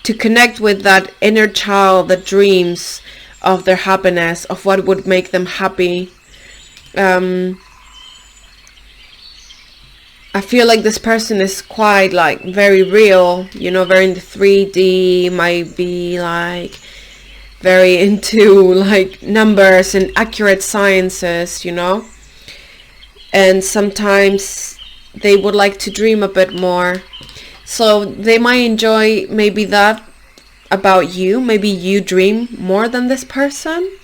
to connect with that inner child that dreams of their happiness, of what would make them happy. I feel like this person is quite like very real, you know, very into 3D, might be like very into like numbers and accurate sciences, you know. And sometimes they would like to dream a bit more. So they might enjoy maybe that about you. Maybe you dream more than this person.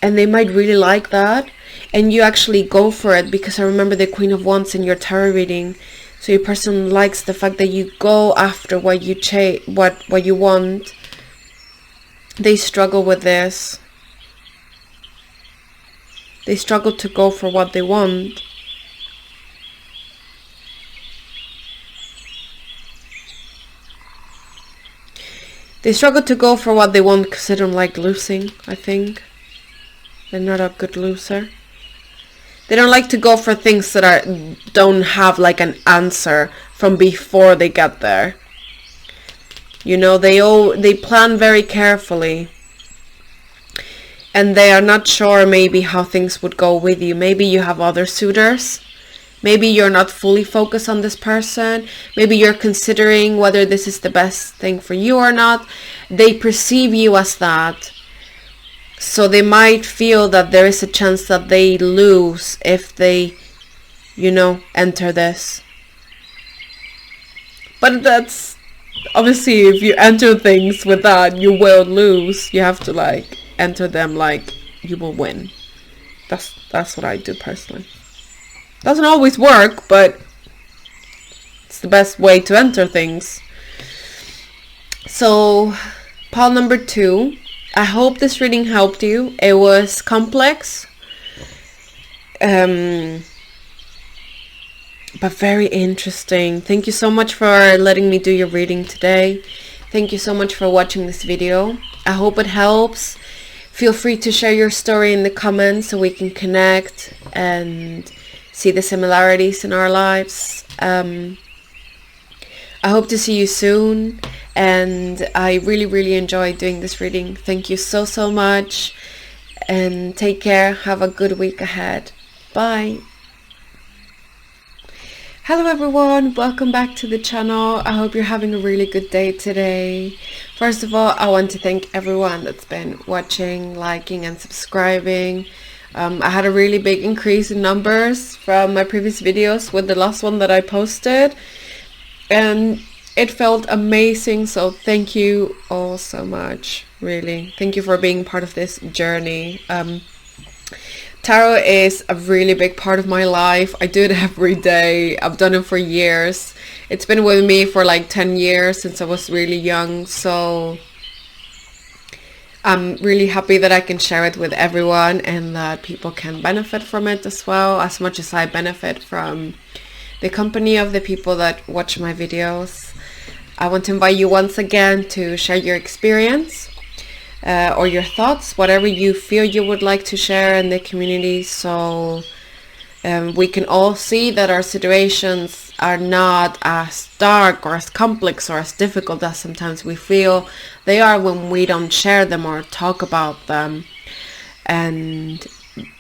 And they might really like that. And you actually go for it, because I remember the Queen of Wands in your tarot reading So your person likes the fact that you go after what you what you want. They struggle with this. They struggle to go for what they want. They struggle to go for what they want because they don't like losing, I think. They're not a good loser. They don't like to go for things that don't have like an answer from before they get there. You know, they plan very carefully. And they are not sure maybe how things would go with you. Maybe you have other suitors. Maybe you're not fully focused on this person. Maybe you're considering whether this is the best thing for you or not. They perceive you as that. So they might feel that there is a chance that they lose if they, you know, enter this. But that's, obviously, if you enter things with that, you will lose. You have to like enter them like you will win. That's what I do personally. Doesn't always work, but it's the best way to enter things. So, pile number 2. I hope this reading helped you. It was complex, but very interesting. Thank you so much for letting me do your reading today. Thank you so much for watching this video. I hope it helps. Feel free to share your story in the comments so we can connect and see the similarities in our lives. I hope to see you soon, and I really enjoyed doing this reading. Thank you so much, and take care. Have a good week ahead. Bye. Hello everyone, welcome back to the channel. I hope you're having a really good day today. First of all, I want to thank everyone that's been watching, liking and subscribing. I had a really big increase in numbers from my previous videos with the last one that I posted, and it felt amazing. So thank you all so much, really. Thank you for being part of this journey. Tarot is a really big part of my life. I do it every day. I've done it for years. It's been with me for like 10 years since I was really young. So I'm really happy that I can share it with everyone and that people can benefit from it as well, as much as I benefit from the company of the people that watch my videos. I want to invite you once again to share your experience or your thoughts, whatever you feel you would like to share in the community, so we can all see that our situations are not as dark or as complex or as difficult as sometimes we feel they are when we don't share them or talk about them. And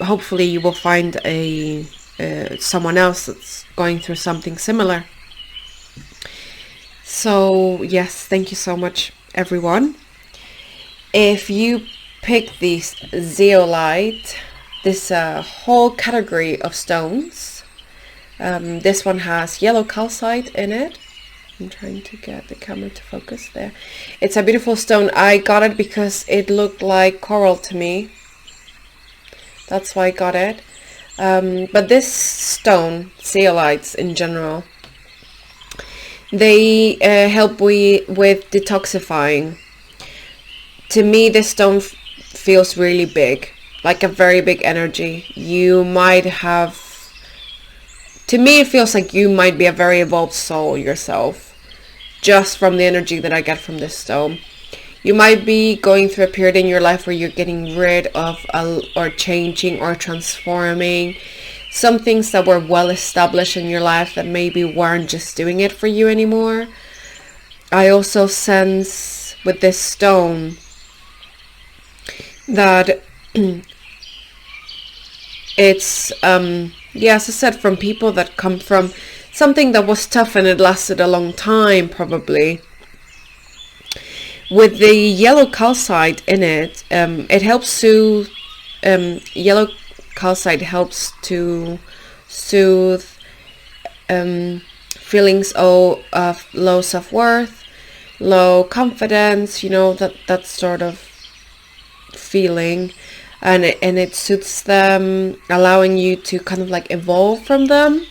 hopefully you will find someone else that's going through something similar. So yes, thank you so much everyone. If you pick this zeolite, this whole category of stones, this one has yellow calcite in it. I'm trying to get the camera to focus there. It's a beautiful stone. I got it because it looked like coral to me. That's why I got it. But this stone, zeolites in general, they help with detoxifying. To me, this stone feels really big, like a very big energy. You might have, to me it feels like you might be a very evolved soul yourself, just from the energy that I get from this stone. You might be going through a period in your life where you're getting rid of or changing or transforming some things that were well established in your life that maybe weren't just doing it for you anymore. I also sense with this stone that it's yeah, as I said, from people that come from something that was tough and it lasted a long time, probably. With the yellow calcite in it, it helps soothe. Yellow calcite helps to soothe feelings of low self-worth, low confidence, you know, that sort of feeling, and it suits them, allowing you to kind of like evolve from them.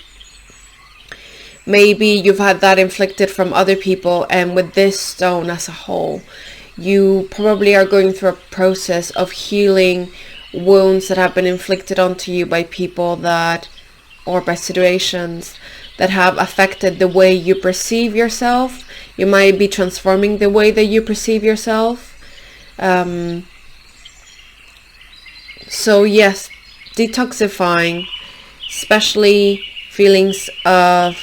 maybe you've had that inflicted from other people, and with this stone as a whole, you probably are going through a process of healing wounds that have been inflicted onto you by people that, or by situations that have affected the way you perceive yourself. You might be transforming the way that you perceive yourself. So yes, detoxifying, especially feelings of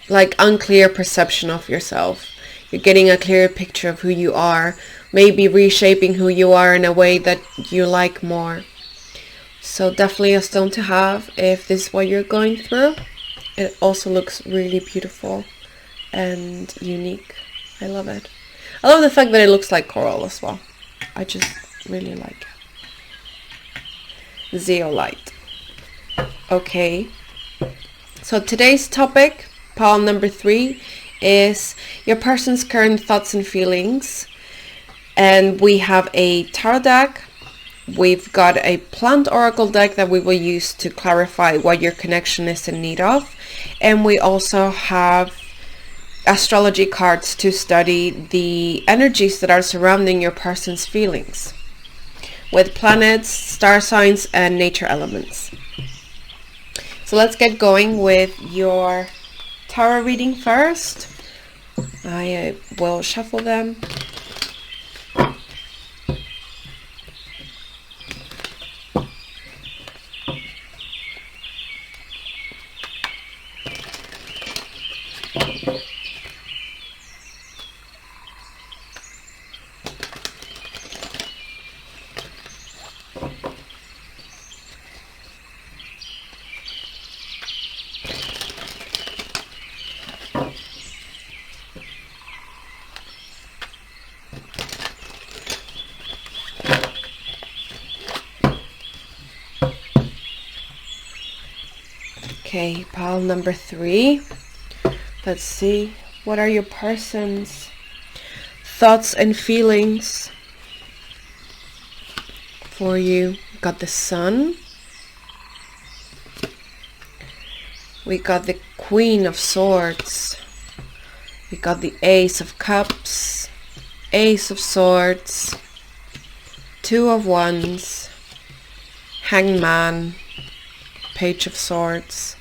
like unclear perception of yourself. You're getting a clearer picture of who you are, maybe reshaping who you are in a way that you like more. So definitely a stone to have if this is what you're going through. It also looks really beautiful and unique. I love it. I love the fact that it looks like coral as well. I just really like it. Zeolite. Okay. So today's topic, pile number 3, is your person's current thoughts and feelings. And we have a tarot deck. We've got a plant oracle deck that we will use to clarify what your connection is in need of. And we also have astrology cards to study the energies that are surrounding your person's feelings, with planets, star signs, and nature elements. So let's get going with your tarot reading first. I will shuffle them. Okay, pile number 3. Let's see. What are your person's thoughts and feelings for you? We got the Sun. We got the Queen of Swords. We got the Ace of Cups. Ace of Swords. Two of Wands. Hangman. Page of Swords.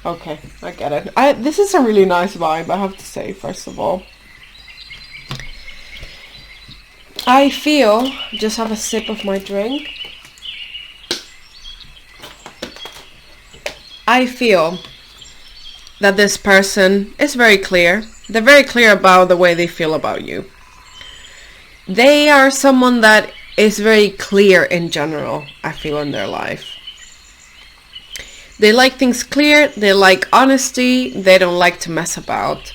Okay, I get it. This is a really nice vibe, I have to say, first of all. I feel, just have a sip of my drink. I feel that this person is very clear. They're very clear about the way they feel about you. They are someone that is very clear in general, I feel, in their life. They like things clear, they like honesty, they don't like to mess about.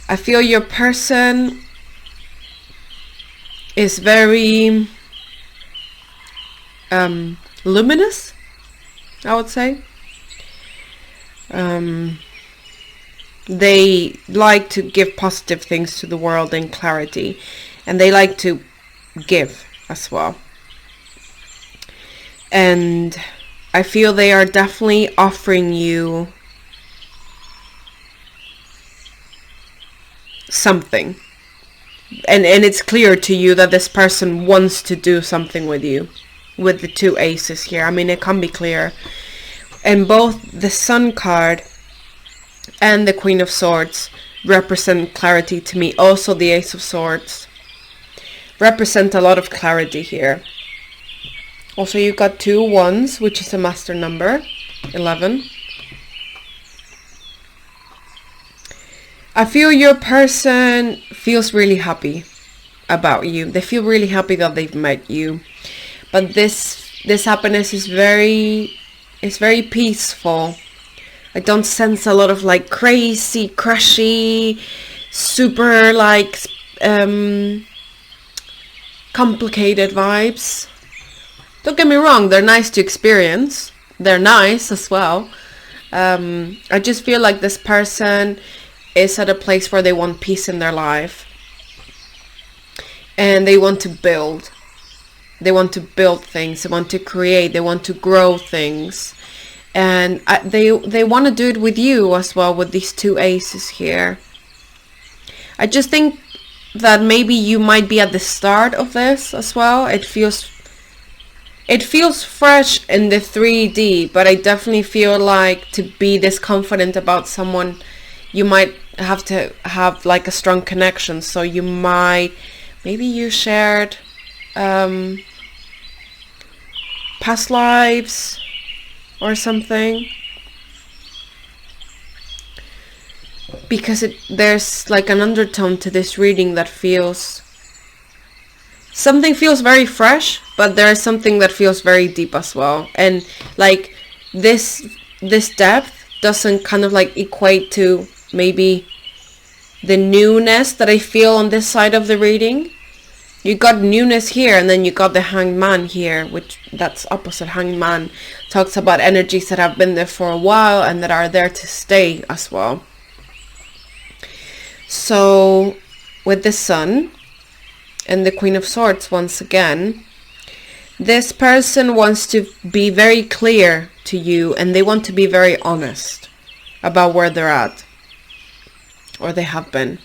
I feel your person is very luminous, I would say. They like to give positive things to the world and clarity, and they like to give as well. And I feel they are definitely offering you something. And it's clear to you that this person wants to do something with you, with the 2 aces here. I mean, it can be clear. And both the Sun card and the Queen of Swords represent clarity to me. Also, the Ace of Swords represent a lot of clarity here. Also, you've got 2 Wands, which is a master number, 11. I feel your person feels really happy about you. They feel really happy that they've met you. But this happiness is very peaceful. I don't sense a lot of like crazy, crushy, super like complicated vibes. Don't get me wrong, they're nice to experience. They're nice as well. I just feel like this person is at a place where they want peace in their life. and they want to build. They want to build things. They want to create. They want to grow things. And they want to do it with you as well, with these two aces here. I just think that maybe you might be at the start of this as well. It feels fresh in the 3D, but I definitely feel like to be this confident about someone, you might have to have like a strong connection. So you might, maybe you shared past lives or something, because there's like an undertone to this reading that feels, something feels very fresh, but there is something that feels very deep as well. And like this depth doesn't kind of like equate to maybe the newness that I feel on this side of the reading. You got newness here, and then you got the Hanged Man here, which that's opposite. Hanged Man talks about energies that have been there for a while and that are there to stay as well. So with the Sun and the Queen of Swords once again, this person wants to be very clear to you, and they want to be very honest about where they're at, or they have been.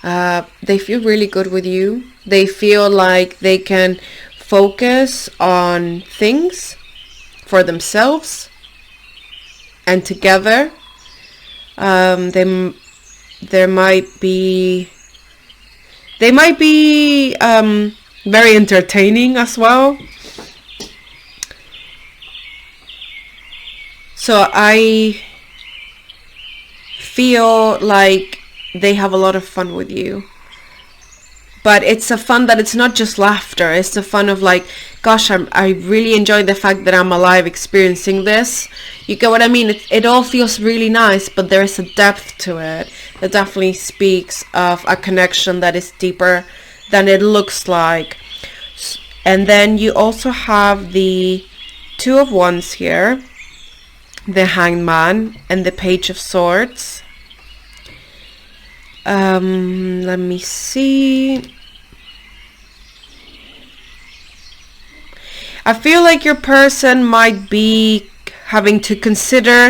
They feel really good with you. They feel like they can focus on things for themselves and together. They might be very entertaining as well. So I feel like they have a lot of fun with you, but it's a fun that it's not just laughter. It's the fun of like, gosh, I really enjoy the fact that I'm alive experiencing this. You get what I mean? It all feels really nice, but there is a depth to it that definitely speaks of a connection that is deeper than it looks like. And then you also have the Two of Wands here, the Hanged Man, and the Page of Swords. Let me see. I feel like your person might be having to consider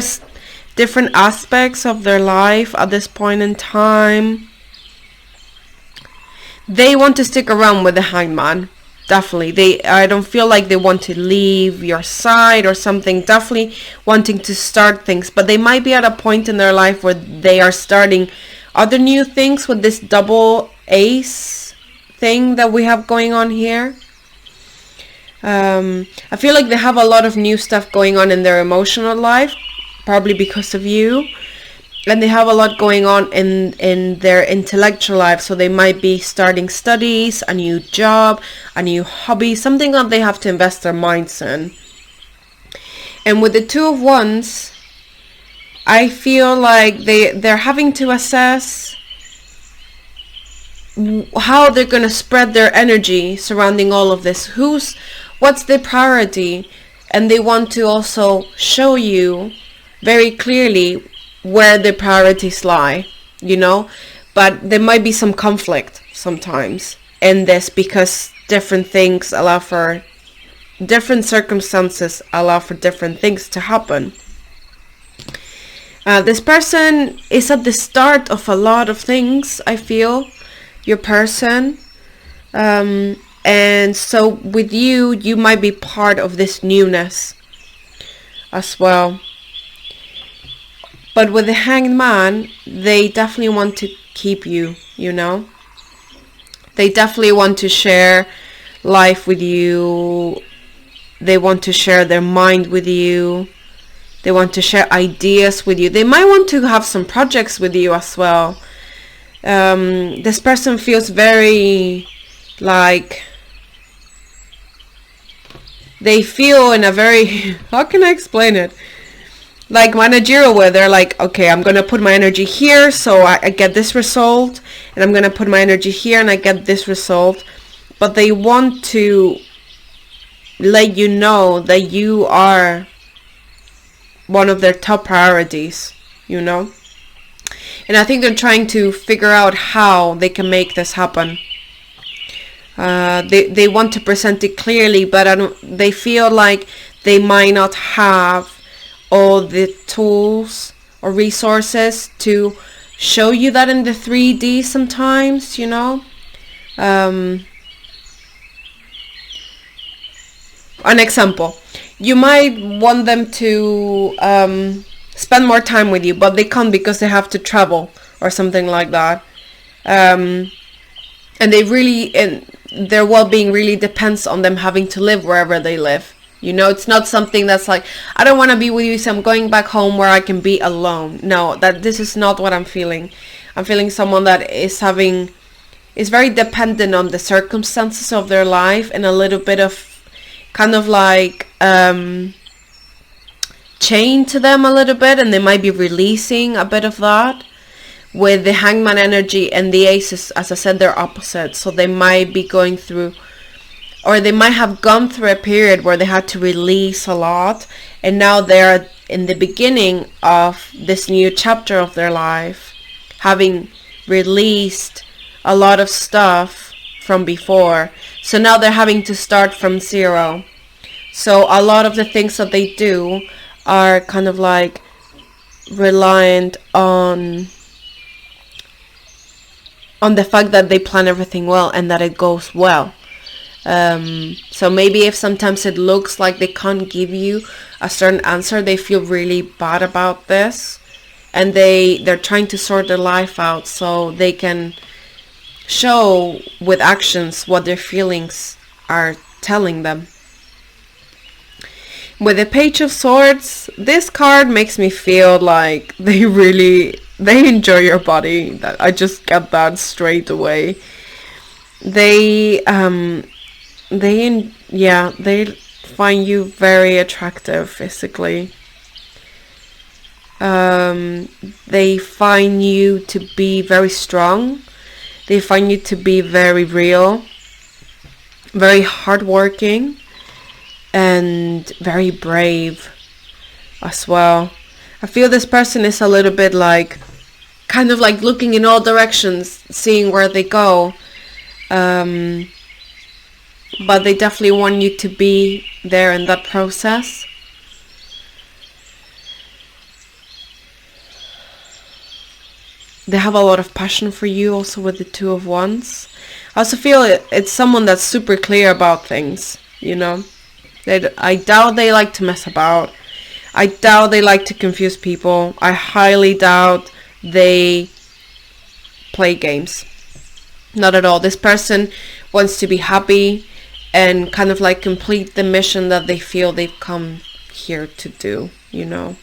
different aspects of their life at this point in time. They want to stick around with the Hanged Man. Definitely. I don't feel like they want to leave your side or something. Definitely wanting to start things, but they might be at a point in their life where they are starting other new things with this double ace thing that we have going on here. I feel like they have a lot of new stuff going on in their emotional life, probably because of you. And they have a lot going on in their intellectual life. So they might be starting studies, a new job, a new hobby, something that they have to invest their minds in. And with the Two of Wands, I feel like they're having to assess how they're going to spread their energy surrounding all of this. What's their priority? And they want to also show you very clearly where their priorities lie, you know. But there might be some conflict sometimes in this, because different things allow for different circumstances, allow for different things to happen. This person is at the start of a lot of things, I feel, your person. And so with you, you might be part of this newness as well. But with the Hanged Man, they definitely want to keep you, you know. They definitely want to share life with you. They want to share their mind with you. They want to share ideas with you. They might want to have some projects with you as well. This person feels very like they feel in a very, how can I explain it? Like managerial, where they're like, okay, I'm going to put my energy here so I get this result. And I'm going to put my energy here and I get this result. But they want to let you know that you are one of their top priorities, you know. And I think they're trying to figure out how they can make this happen. They want to present it clearly, but they feel like they might not have all the tools or resources to show you that in the 3D sometimes, you know. An example, you might want them to spend more time with you, but they can't because they have to travel or something like that. And their well-being really depends on them having to live wherever they live. You know, it's not something that's like, I don't want to be with you, so I'm going back home where I can be alone. No, this is not what I'm feeling. I'm feeling someone that is very dependent on the circumstances of their life, and a little bit of kind of like chained to them a little bit, and they might be releasing a bit of that. With the Hangman energy and the Aces, as I said, they're opposite, so they might be going through, or they might have gone through a period where they had to release a lot, and now they're in the beginning of this new chapter of their life, having released a lot of stuff from before. So now they're having to start from zero. So a lot of the things that they do are kind of like reliant on the fact that they plan everything well and that it goes well. So maybe if sometimes it looks like they can't give you a certain answer, they feel really bad about this, and they're trying to sort their life out so they can show with actions what their feelings are telling them. With the Page of Swords, this card makes me feel like they enjoy your body. I just get that straight away. They find you very attractive physically. They find you to be very strong. They find you to be very real, very hardworking, and very brave as well. I feel this person is a little bit like, kind of like looking in all directions, seeing where they go. But they definitely want you to be there in that process. They have a lot of passion for you also with the Two of Wands. I also feel it's someone that's super clear about things, you know. I doubt they like to mess about. I doubt they like to confuse people. I highly doubt they play games. Not at all. This person wants to be happy and kind of like complete the mission that they feel they've come here to do, you know.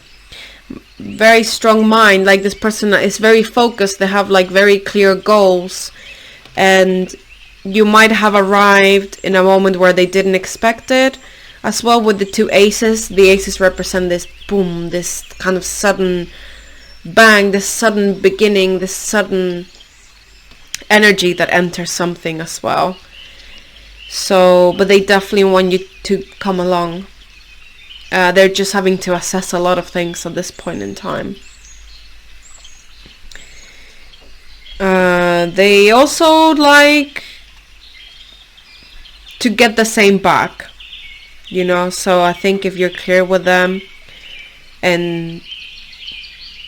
Very strong mind. Like, this person is very focused. They have like very clear goals, and you might have arrived in a moment where they didn't expect it. As well with the two aces, the aces represent this boom, this kind of sudden bang, this sudden beginning, this sudden energy that enters something as well. So, but they definitely want you to come along. They're just having to assess a lot of things at this point in time. They also like to get the same back, you know. So I think if you're clear with them and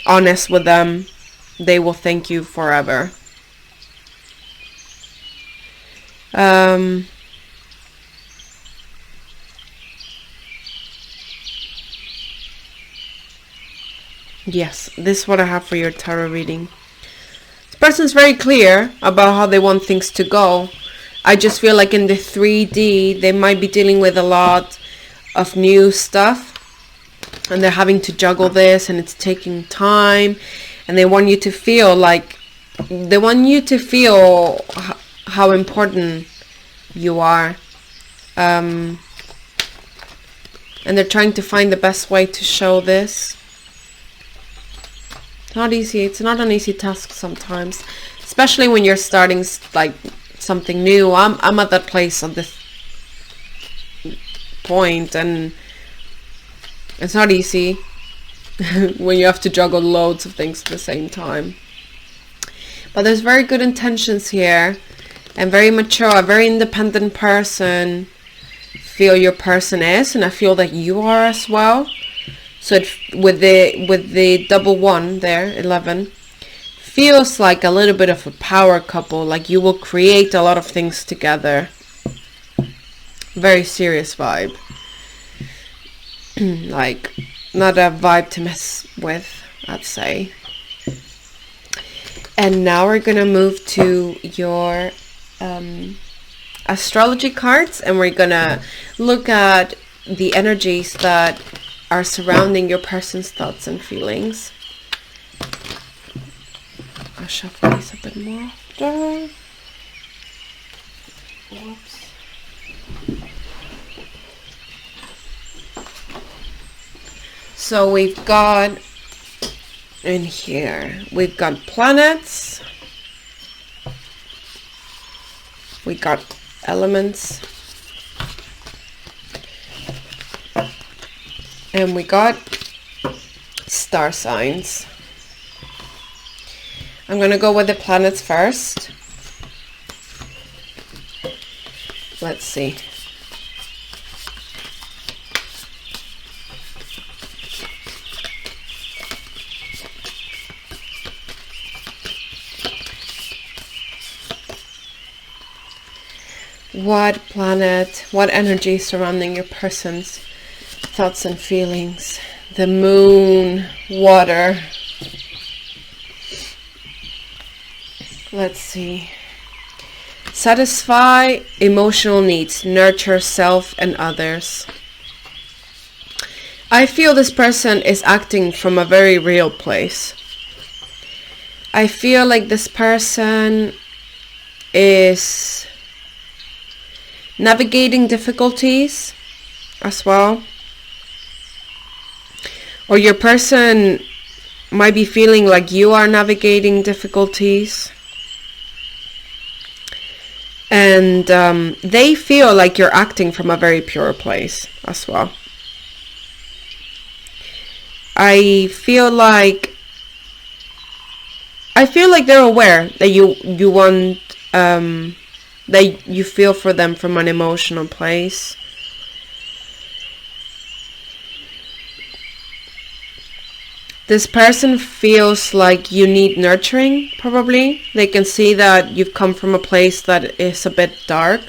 honest with them, they will thank you forever. Yes, this is what I have for your tarot reading. This person's very clear about how they want things to go. I just feel like in the 3D, they might be dealing with a lot of new stuff, and they're having to juggle this, and it's taking time, and they want you to feel like, they want you to feel how important you are. And they're trying to find the best way to show this. Not easy. It's not an easy task sometimes, especially when you're starting like something new. I'm at that place at this point, and it's not easy when you have to juggle loads of things at the same time. But there's very good intentions here. and very mature, a very independent person feel your person is, and I feel that you are as well. So with the double 1 there, 11, feels like a little bit of a power couple, like you will create a lot of things together. Very serious vibe. Like, not a vibe to mess with, I'd say. And now we're gonna move to your astrology cards, and we're gonna look at the energies that are surrounding your person's thoughts and feelings. I'll shuffle these a bit more after. Whoops. So we've got in here, we've got planets, we got elements, and we got star signs. I'm gonna go with the planets first. Let's see. What planet, what energy surrounding your person's thoughts and feelings? The moon, water. Let's see. Satisfy emotional needs, nurture self and others. I feel this person is acting from a very real place. I feel like this person is navigating difficulties as well, or your person might be feeling like you are navigating difficulties, and they feel like you're acting from a very pure place as well. I feel like they're aware that you want that you feel for them from an emotional place. This person feels like you need nurturing, probably. They can see that you've come from a place that is a bit dark.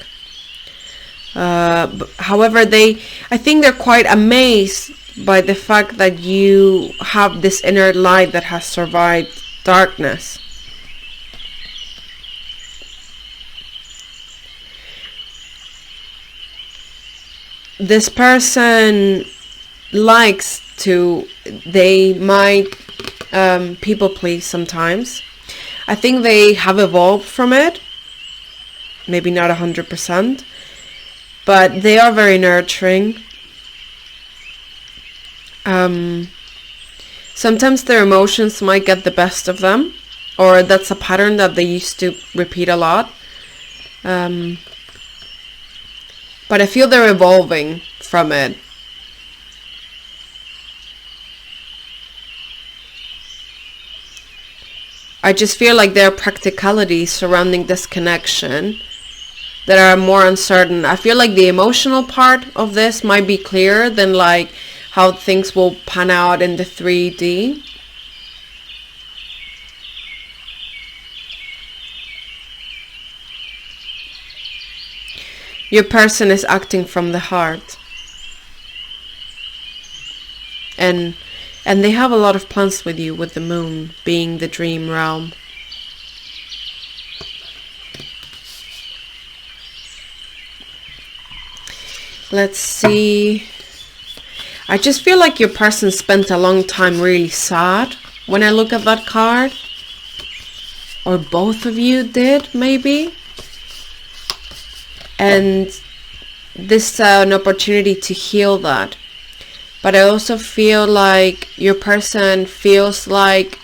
However, I think they're quite amazed by the fact that you have this inner light that has survived darkness. This person likes to, they might people please sometimes. I think they have evolved from it. Maybe not 100%, but they are very nurturing. Sometimes their emotions might get the best of them, or that's a pattern that they used to repeat a lot. But I feel they're evolving from it. I just feel like there are practicalities surrounding this connection that are more uncertain. I feel like the emotional part of this might be clearer than like how things will pan out in the 3D. Your person is acting from the heart. And they have a lot of plans with you, with the moon being the dream realm. Let's see. I just feel like your person spent a long time really sad when I look at that card. Or both of you did, maybe. And this is an opportunity to heal that. But I also feel like your person feels like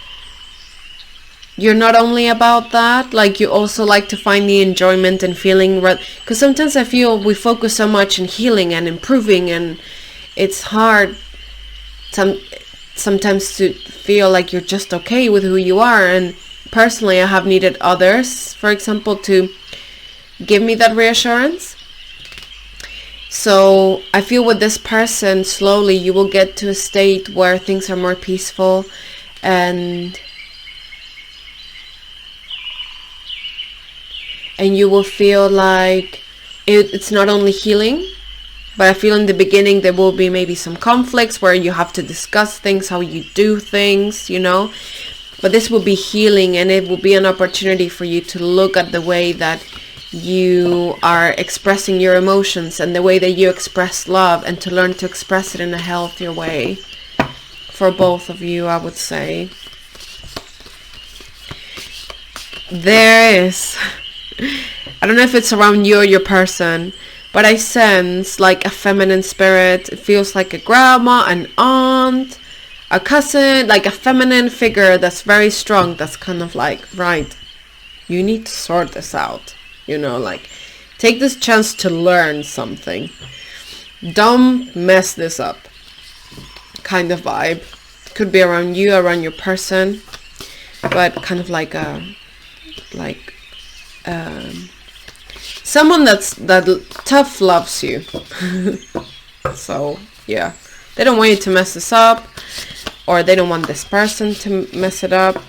you're not only about that, like you also like to find the enjoyment and feeling, because sometimes I feel we focus so much on healing and improving, and it's hard sometimes to feel like you're just okay with who you are. And personally, I have needed others, for example, to give me that reassurance. So I feel with this person, slowly you will get to a state where things are more peaceful, and you will feel like it's not only healing, but I feel in the beginning there will be maybe some conflicts where you have to discuss things, how you do things, you know. But this will be healing, and it will be an opportunity for you to look at the way that you are expressing your emotions and the way that you express love, and to learn to express it in a healthier way for both of you, I would say. There is, I don't know if it's around you or your person, but I sense like a feminine spirit. It feels like a grandma, an aunt, a cousin, like a feminine figure that's very strong, that's kind of like, right, you need to sort this out. You know, like, take this chance to learn something. Don't mess this up. Kind of vibe. Could be around you, around your person, but kind of like someone that tough loves you. So yeah, they don't want you to mess this up, or they don't want this person to mess it up.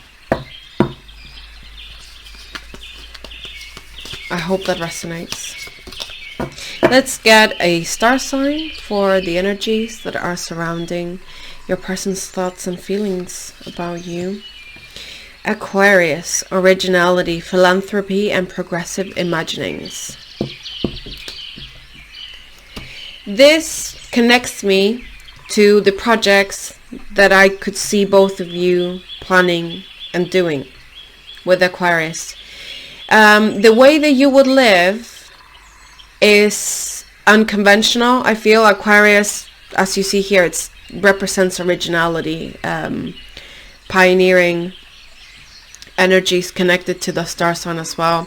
I hope that resonates. Let's get a star sign for the energies that are surrounding your person's thoughts and feelings about you. Aquarius, originality, philanthropy, and progressive imaginings. This connects me to the projects that I could see both of you planning and doing with Aquarius. The way that you would live is unconventional. I feel Aquarius, as you see here, it represents originality, pioneering energies connected to the star sign as well.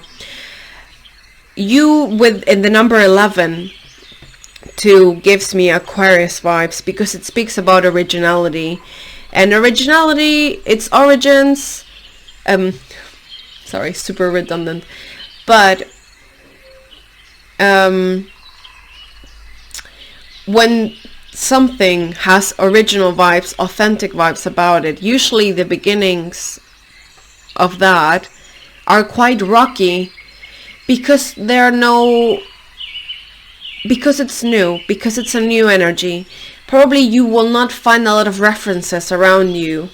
You, in the number 11, too, gives me Aquarius vibes, because it speaks about originality. And originality, its origins, sorry, super redundant, but when something has original vibes, authentic vibes about it, usually the beginnings of that are quite rocky, because because it's new, because it's a new energy. Probably you will not find a lot of references around you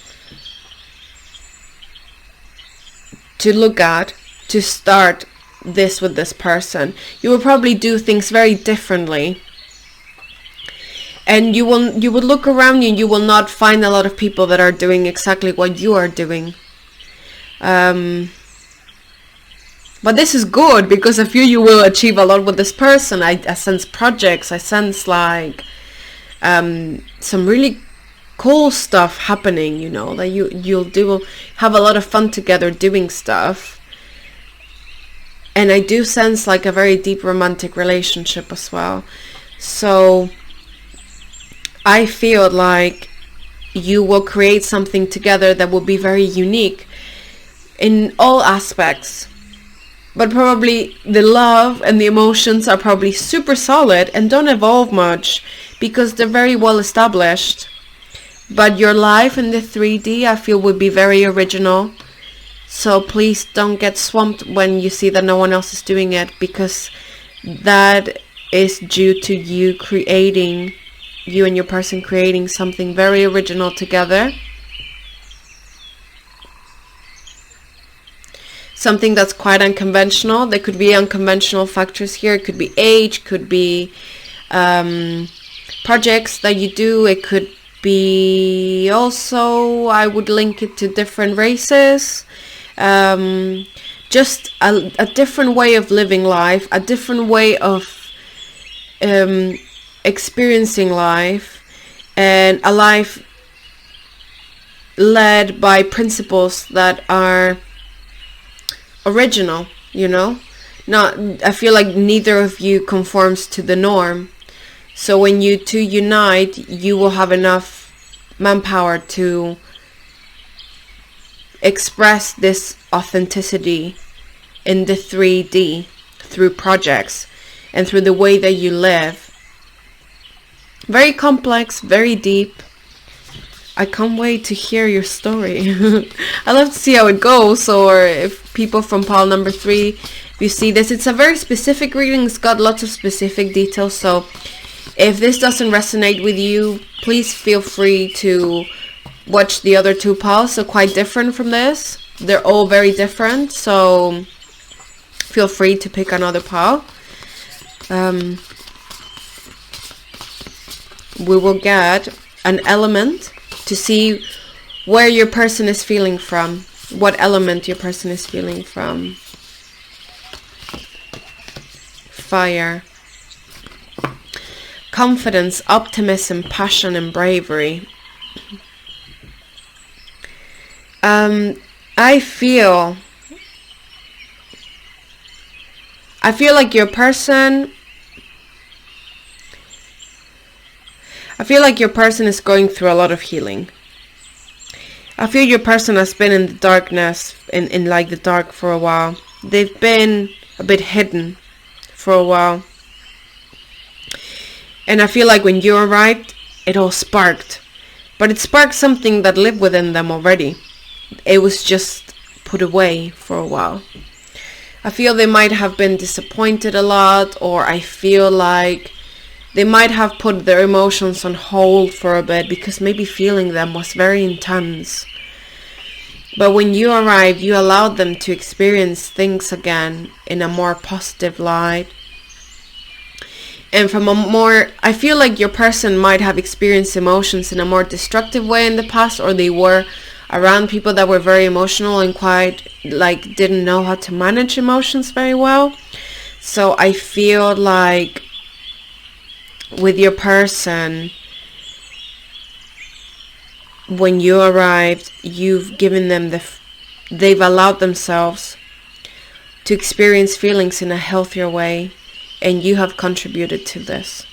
to look at to start this with this person. You will probably do things very differently, and you would look around you and you will not find a lot of people that are doing exactly what you are doing. But this is good, because I feel you will achieve a lot with this person. I sense projects, I sense like some really cool stuff happening, you know, that you'll have a lot of fun together doing stuff. And I do sense like a very deep romantic relationship as well. So I feel like you will create something together that will be very unique in all aspects. But probably the love and the emotions are probably super solid and don't evolve much, because they're very well established. But your life in the 3D, I feel, would be very original. So please don't get swamped when you see that no one else is doing it, because that is due to you and your person creating something very original together. Something that's quite unconventional. There could be unconventional factors here. It could be age, could be projects that you do. It could be also, I would link it to different races. Just a different way of living life, a different way of experiencing life, and a life led by principles that are original, you know. I feel like neither of you conforms to the norm. So when you two unite, you will have enough manpower to express this authenticity in the 3D. through projects and through the way that you live. Very complex, very deep. I can't wait to hear your story. I love to see how it goes, or if people from pile number 3, if you see this, it's a very specific reading. It's got lots of specific details, so if this doesn't resonate with you, please feel free to watch the other 2 piles. They're quite different from this. They're all very different, so feel free to pick another pile. We will get an element to see where your person is feeling from, what element your person is feeling from. Fire. Confidence, optimism, passion, and bravery. I feel like your person is going through a lot of healing. I feel your person has been in the darkness, in like the dark for a while. They've been a bit hidden for a while. And I feel like when you arrived, it all sparked. But it sparked something that lived within them already. It was just put away for a while. I feel they might have been disappointed a lot, or I feel like they might have put their emotions on hold for a bit because maybe feeling them was very intense. But when you arrived, you allowed them to experience things again in a more positive light. And from a more, I feel like your person might have experienced emotions in a more destructive way in the past, or they were around people that were very emotional and quite like didn't know how to manage emotions very well. So I feel like with your person, when you arrived, you've given them they've allowed themselves to experience feelings in a healthier way, and you have contributed to this.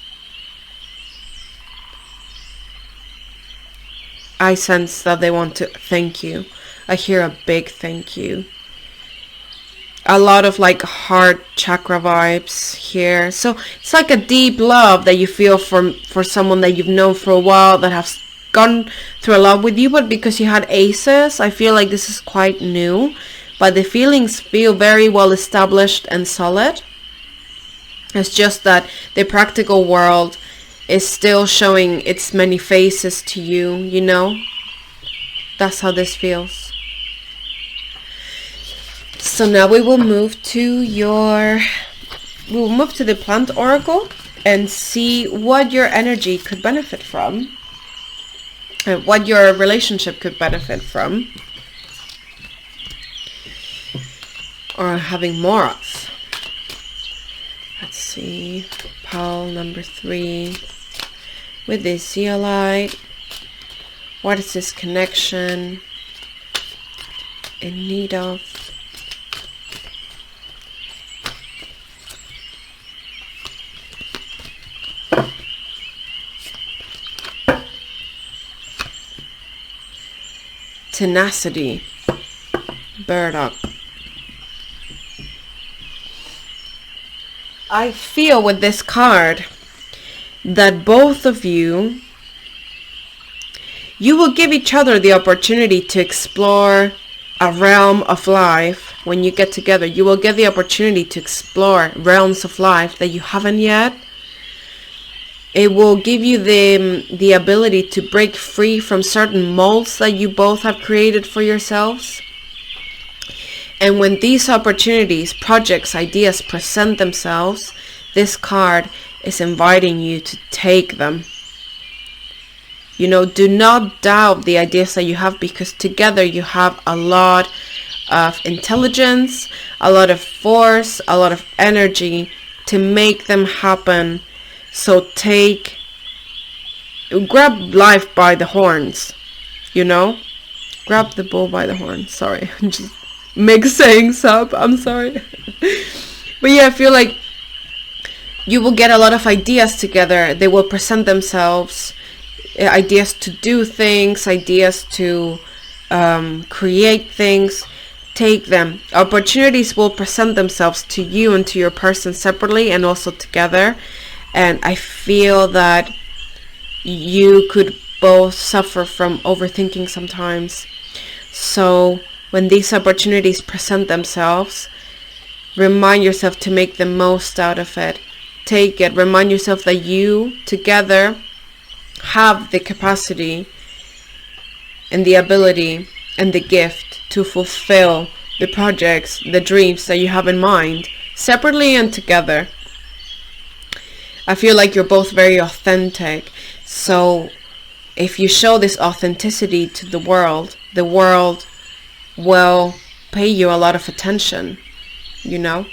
I sense that they want to thank you. I hear a big thank you. A lot of like heart chakra vibes here. So it's like a deep love that you feel for someone that you've known for a while, that has gone through a lot with you. But because you had aces, I feel like this is quite new. But the feelings feel very well established and solid. It's just that the practical world is still showing its many faces to you, you know? That's how this feels. So now we will move to the plant oracle and see what your energy could benefit from, what your relationship could benefit from, or having more of. Let's see, pile number 3 with this zeolite. What is this connection in need of? Tenacity, burdock. I feel with this card that both of you will give each other the opportunity to explore a realm of life. When you get together, you will get the opportunity to explore realms of life that you haven't yet. It will give you the ability to break free from certain molds that you both have created for yourselves. And when these opportunities, projects, ideas present themselves, this card is inviting you to take them. You know, do not doubt the ideas that you have, because together you have a lot of intelligence, a lot of force, a lot of energy to make them happen. So grab life by the horns, you know? Grab the bull by the horns. Sorry, I'm just mixing up. I'm sorry. But yeah, I feel like you will get a lot of ideas together. They will present themselves. Ideas to do things, ideas to create things take them. Opportunities will present themselves to you and to your person separately and also together. And I feel that you could both suffer from overthinking sometimes. So when these opportunities present themselves, remind yourself to make the most out of it. Take it. Remind yourself that you together have the capacity and the ability and the gift to fulfill the projects, the dreams that you have in mind, separately and together. I feel like you're both very authentic. So if you show this authenticity to the world will pay you a lot of attention, you know,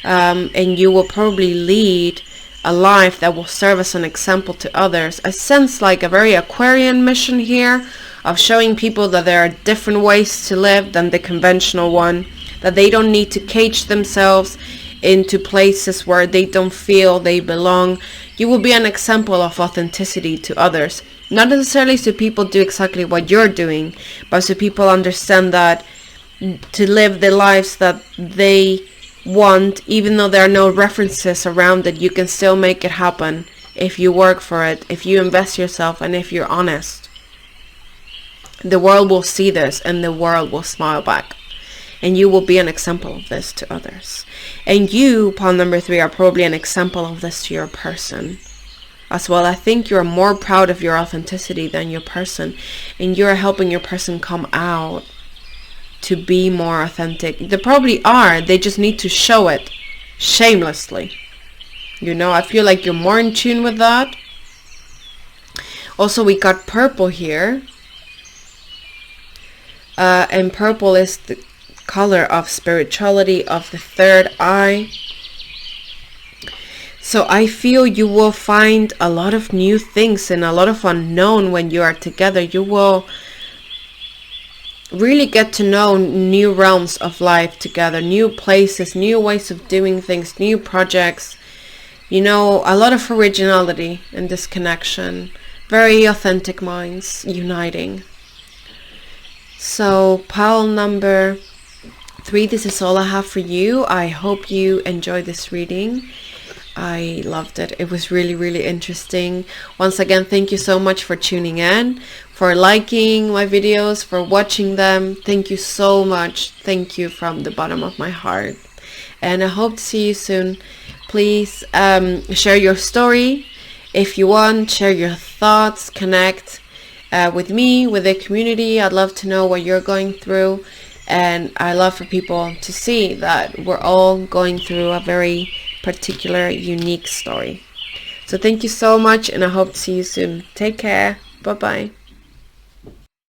and you will probably lead a life that will serve as an example to others. I sense like a very Aquarian mission here of showing people that there are different ways to live than the conventional one, that they don't need to cage themselves into places where they don't feel they belong. You will be an example of authenticity to others, not necessarily so people do exactly what you're doing, but so people understand that to live the lives that they want, even though there are no references around it, you can still make it happen if you work for it, if you invest yourself, and if you're honest. The world will see this and the world will smile back, and you will be an example of this to others. And you, pawn number 3, are probably an example of this to your person as well. I think you're more proud of your authenticity than your person, and you're helping your person come out to be more authentic. They probably are. They just need to show it shamelessly. You know, I feel like you're more in tune with that. Also, we got purple here. And purple is the color of spirituality, of the third eye. So I feel you will find a lot of new things and a lot of unknown when you are together. You will really get to know new realms of life together, new places, new ways of doing things, new projects. You know, a lot of originality in this connection. Very authentic minds uniting. So pile number 3, this is all I have for you. I hope you enjoyed this reading. I loved it. It was really, really interesting. Once again, thank you so much for tuning in, for liking my videos, for watching them. Thank you so much. Thank you from the bottom of my heart. And I hope to see you soon. Please share your story if you want. Share your thoughts. Connect with me, with the community. I'd love to know what you're going through. And I love for people to see that we're all going through a very particular, unique story. So thank you so much, and I hope to see you soon. Take care. Bye-bye.